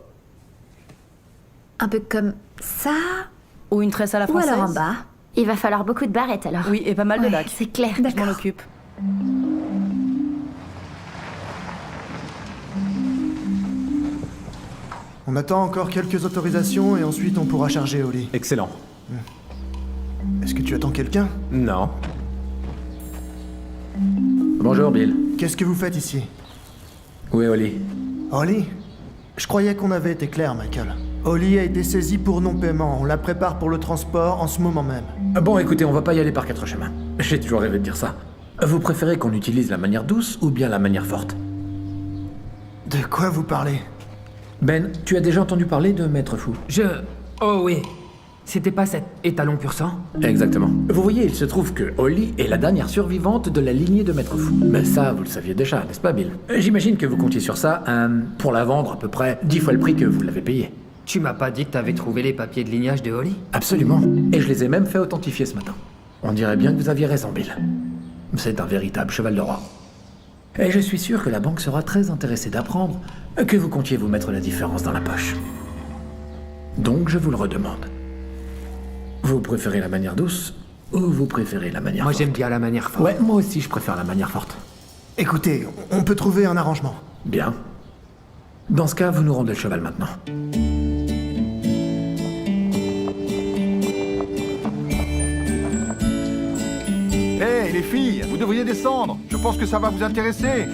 Un peu comme ça? Ou une tresse à la Ou française. alors en bas? Il va falloir beaucoup de barrettes alors. Oui, et pas mal de Ouais, lacs. C'est clair. Je m'en occupe. On attend encore quelques autorisations et ensuite on pourra charger Oli. Excellent. Est-ce que tu attends quelqu'un? Non. Bonjour, Bill. Qu'est-ce que vous faites ici? Où est Oli? Oli? Je croyais qu'on avait été clair, Michael. Oli a été saisi pour non-paiement. On la prépare pour le transport en ce moment même. Bon, écoutez, on va pas y aller par 4 chemins. J'ai toujours rêvé de dire ça. Vous préférez qu'on utilise la manière douce ou bien la manière forte? De quoi vous parlez? Ben, tu as déjà entendu parler de Maître Fou? Oh oui. C'était pas cet étalon pur sang? Exactement. Vous voyez, il se trouve que Holly est la dernière survivante de la lignée de Maître Fou. Mais ça, vous le saviez déjà, n'est-ce pas, Bill? J'imagine que vous comptiez sur ça, pour la vendre à peu près 10 fois le prix que vous l'avez payé. Tu m'as pas dit que t'avais trouvé les papiers de lignage de Holly? Absolument. Et je les ai même fait authentifier ce matin. On dirait bien que vous aviez raison, Bill. C'est un véritable cheval de roi. Et je suis sûr que la banque sera très intéressée d'apprendre que vous comptiez vous mettre la différence dans la poche. Donc je vous le redemande. Vous préférez la manière douce ou vous préférez la manière Moi forte? j'aime bien la manière forte. Ouais, moi aussi je préfère la manière forte. Écoutez, on peut trouver un arrangement. Bien. Dans ce cas, vous nous rendez le cheval maintenant. Hé, les filles, vous devriez descendre. Je pense que ça va vous intéresser.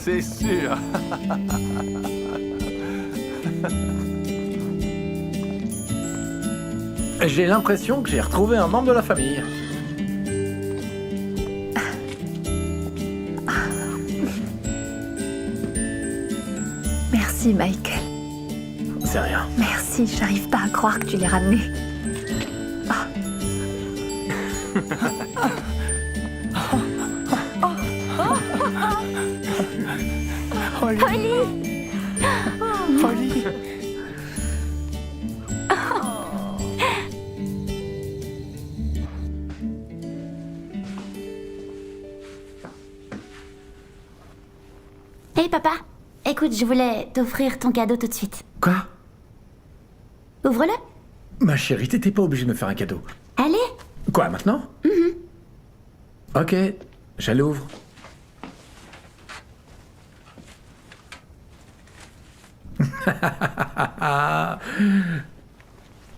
C'est sûr. J'ai l'impression que j'ai retrouvé un membre de la famille. Merci, Michael. C'est rien. Merci, j'arrive pas à croire que tu l'aies ramené. Oli! Hé papa, écoute, je voulais t'offrir ton cadeau tout de suite. Quoi? Ouvre-le. Ma chérie, t'étais pas obligée de me faire un cadeau. Allez. Quoi, maintenant? Ok, je l'ouvre.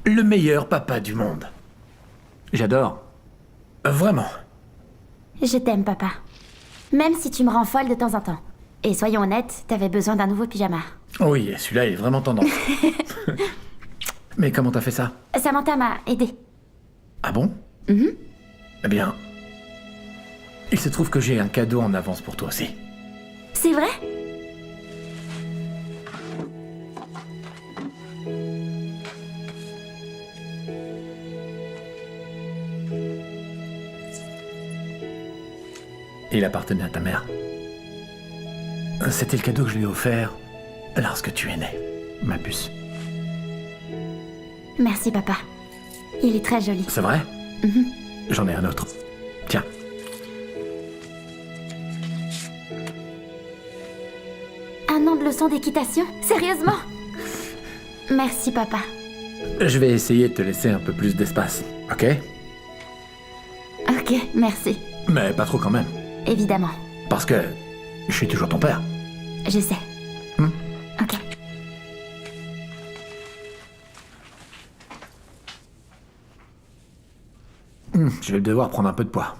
Le meilleur papa du monde. J'adore. Vraiment. Je t'aime papa. Même si tu me rends folle de temps en temps. Et soyons honnêtes, t'avais besoin d'un nouveau pyjama. Oui, et celui-là est vraiment tendance. Mais comment t'as fait ça? Samantha m'a aidé. Ah bon? Eh bien, il se trouve que j'ai un cadeau en avance pour toi aussi. C'est vrai? Il appartenait à ta mère. C'était le cadeau que je lui ai offert lorsque tu es née, ma puce. Merci papa. Il est très joli. C'est vrai? J'en ai un autre. Tiens. Un an de leçon d'équitation? Sérieusement? Merci papa. Je vais essayer de te laisser un peu plus d'espace, ok? Ok, merci. Mais pas trop quand même. Évidemment. Parce que je suis toujours ton père. Je sais. Ok. Je vais devoir prendre un peu de poids.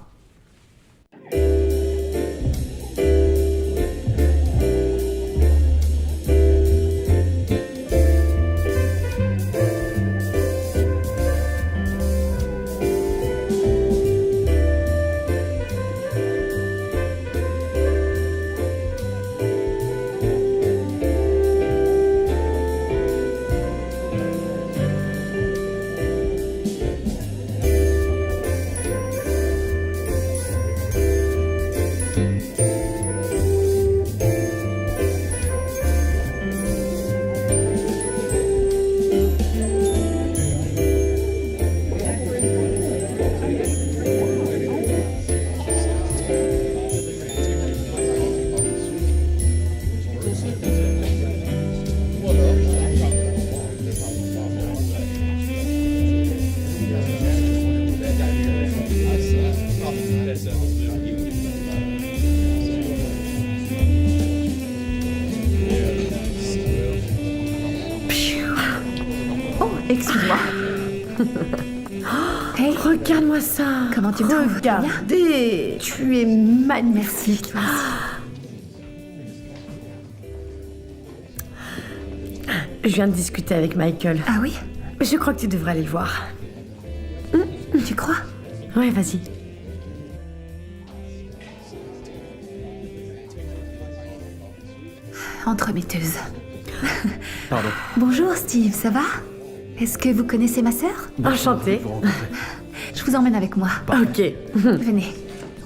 Excuse-moi. Hey, regarde-moi ça. Comment tu me trouves? Regardez, tu es magnifique. Je viens de discuter avec Michael. Ah oui? Je crois que tu devrais aller le voir. Tu crois? Ouais, vas-y. Entremetteuse. Pardon. Bonjour Steve, ça va? Est-ce que vous connaissez ma sœur? Enchantée. Je vous emmène avec moi. Ok. Venez.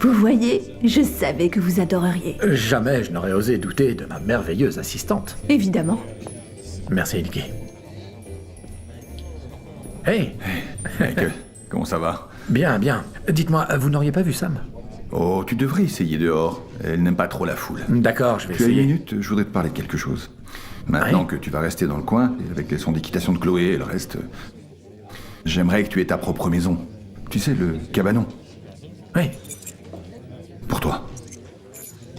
Vous voyez, je savais que vous adoreriez. Jamais je n'aurais osé douter de ma merveilleuse assistante. Évidemment. Merci, Nikki. Hey! Michael, comment ça va? Bien, bien. Dites-moi, vous n'auriez pas vu Sam? Oh, tu devrais essayer dehors. Elle n'aime pas trop la foule. D'accord, je vais Tu as une essayer. minute? Je voudrais te parler de quelque chose. Maintenant que tu vas rester dans le coin, et avec les leçons d'équitation de Chloé et le reste, j'aimerais que tu aies ta propre maison. Tu sais, le cabanon. Oui. Pour toi.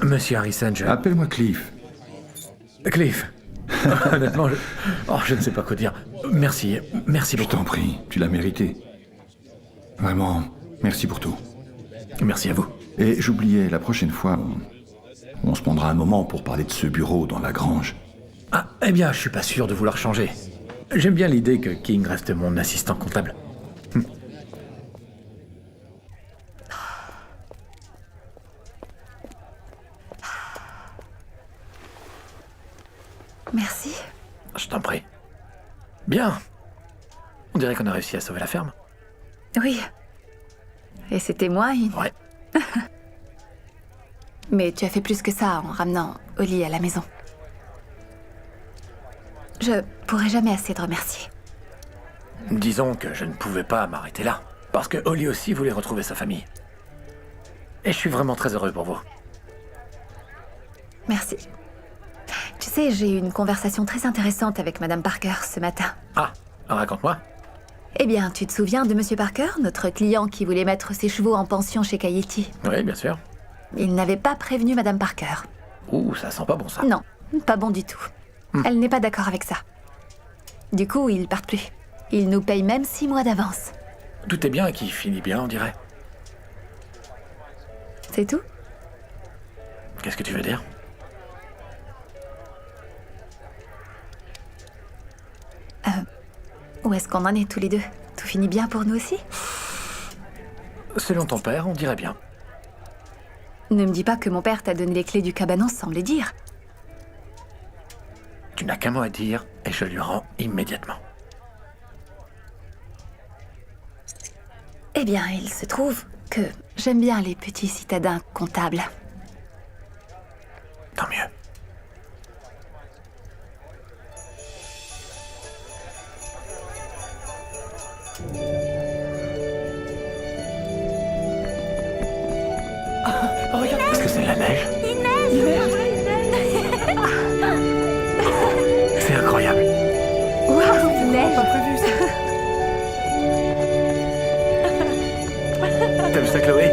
Monsieur Harrison, je... Appelle-moi Cliff. Cliff. Honnêtement, je ne sais pas quoi dire. Merci, merci Je beaucoup. t'en prie, tu l'as mérité. Vraiment, merci pour tout. Merci à vous. Et j'oubliais, la prochaine fois, on se prendra un moment pour parler de ce bureau dans la grange. Ah, eh bien, je suis pas sûr de vouloir changer. J'aime bien l'idée que King reste mon assistant comptable. Merci. Je t'en prie. Bien. On dirait qu'on a réussi à sauver la ferme. Oui. Et c'était moi une... Ouais. Mais tu as fait plus que ça en ramenant Holly à la maison. Je pourrai jamais assez te remercier. Disons que je ne pouvais pas m'arrêter là. Parce que Holly aussi voulait retrouver sa famille. Et je suis vraiment très heureux pour vous. Merci. sais, j'ai eu une conversation très intéressante avec Madame Parker ce matin. Ah, raconte-moi. Eh bien, tu te souviens de Monsieur Parker, notre client qui voulait mettre ses chevaux en pension chez Kayetti? Oui, bien sûr. Il n'avait pas prévenu Madame Parker. Ouh, ça sent pas bon ça. Non, pas bon du tout. Elle n'est pas d'accord avec ça. Du coup, ils partent plus. Ils nous payent même 6 mois d'avance. Tout est bien qui finit bien, on dirait. C'est tout? Qu'est-ce que tu veux dire? Où est-ce qu'on en est tous les deux? Tout finit bien pour nous aussi? Selon ton père, on dirait bien. Ne me dis pas que mon père t'a donné les clés du cabanon sans me les dire. Tu n'as qu'un mot à dire et je lui rends immédiatement. Eh bien, il se trouve que j'aime bien les petits citadins comptables. Tant mieux. Oh, regarde, est-ce que c'est de la neige? C'est incroyable. Waouh, c'est neige! T'as vu ça, Chloé?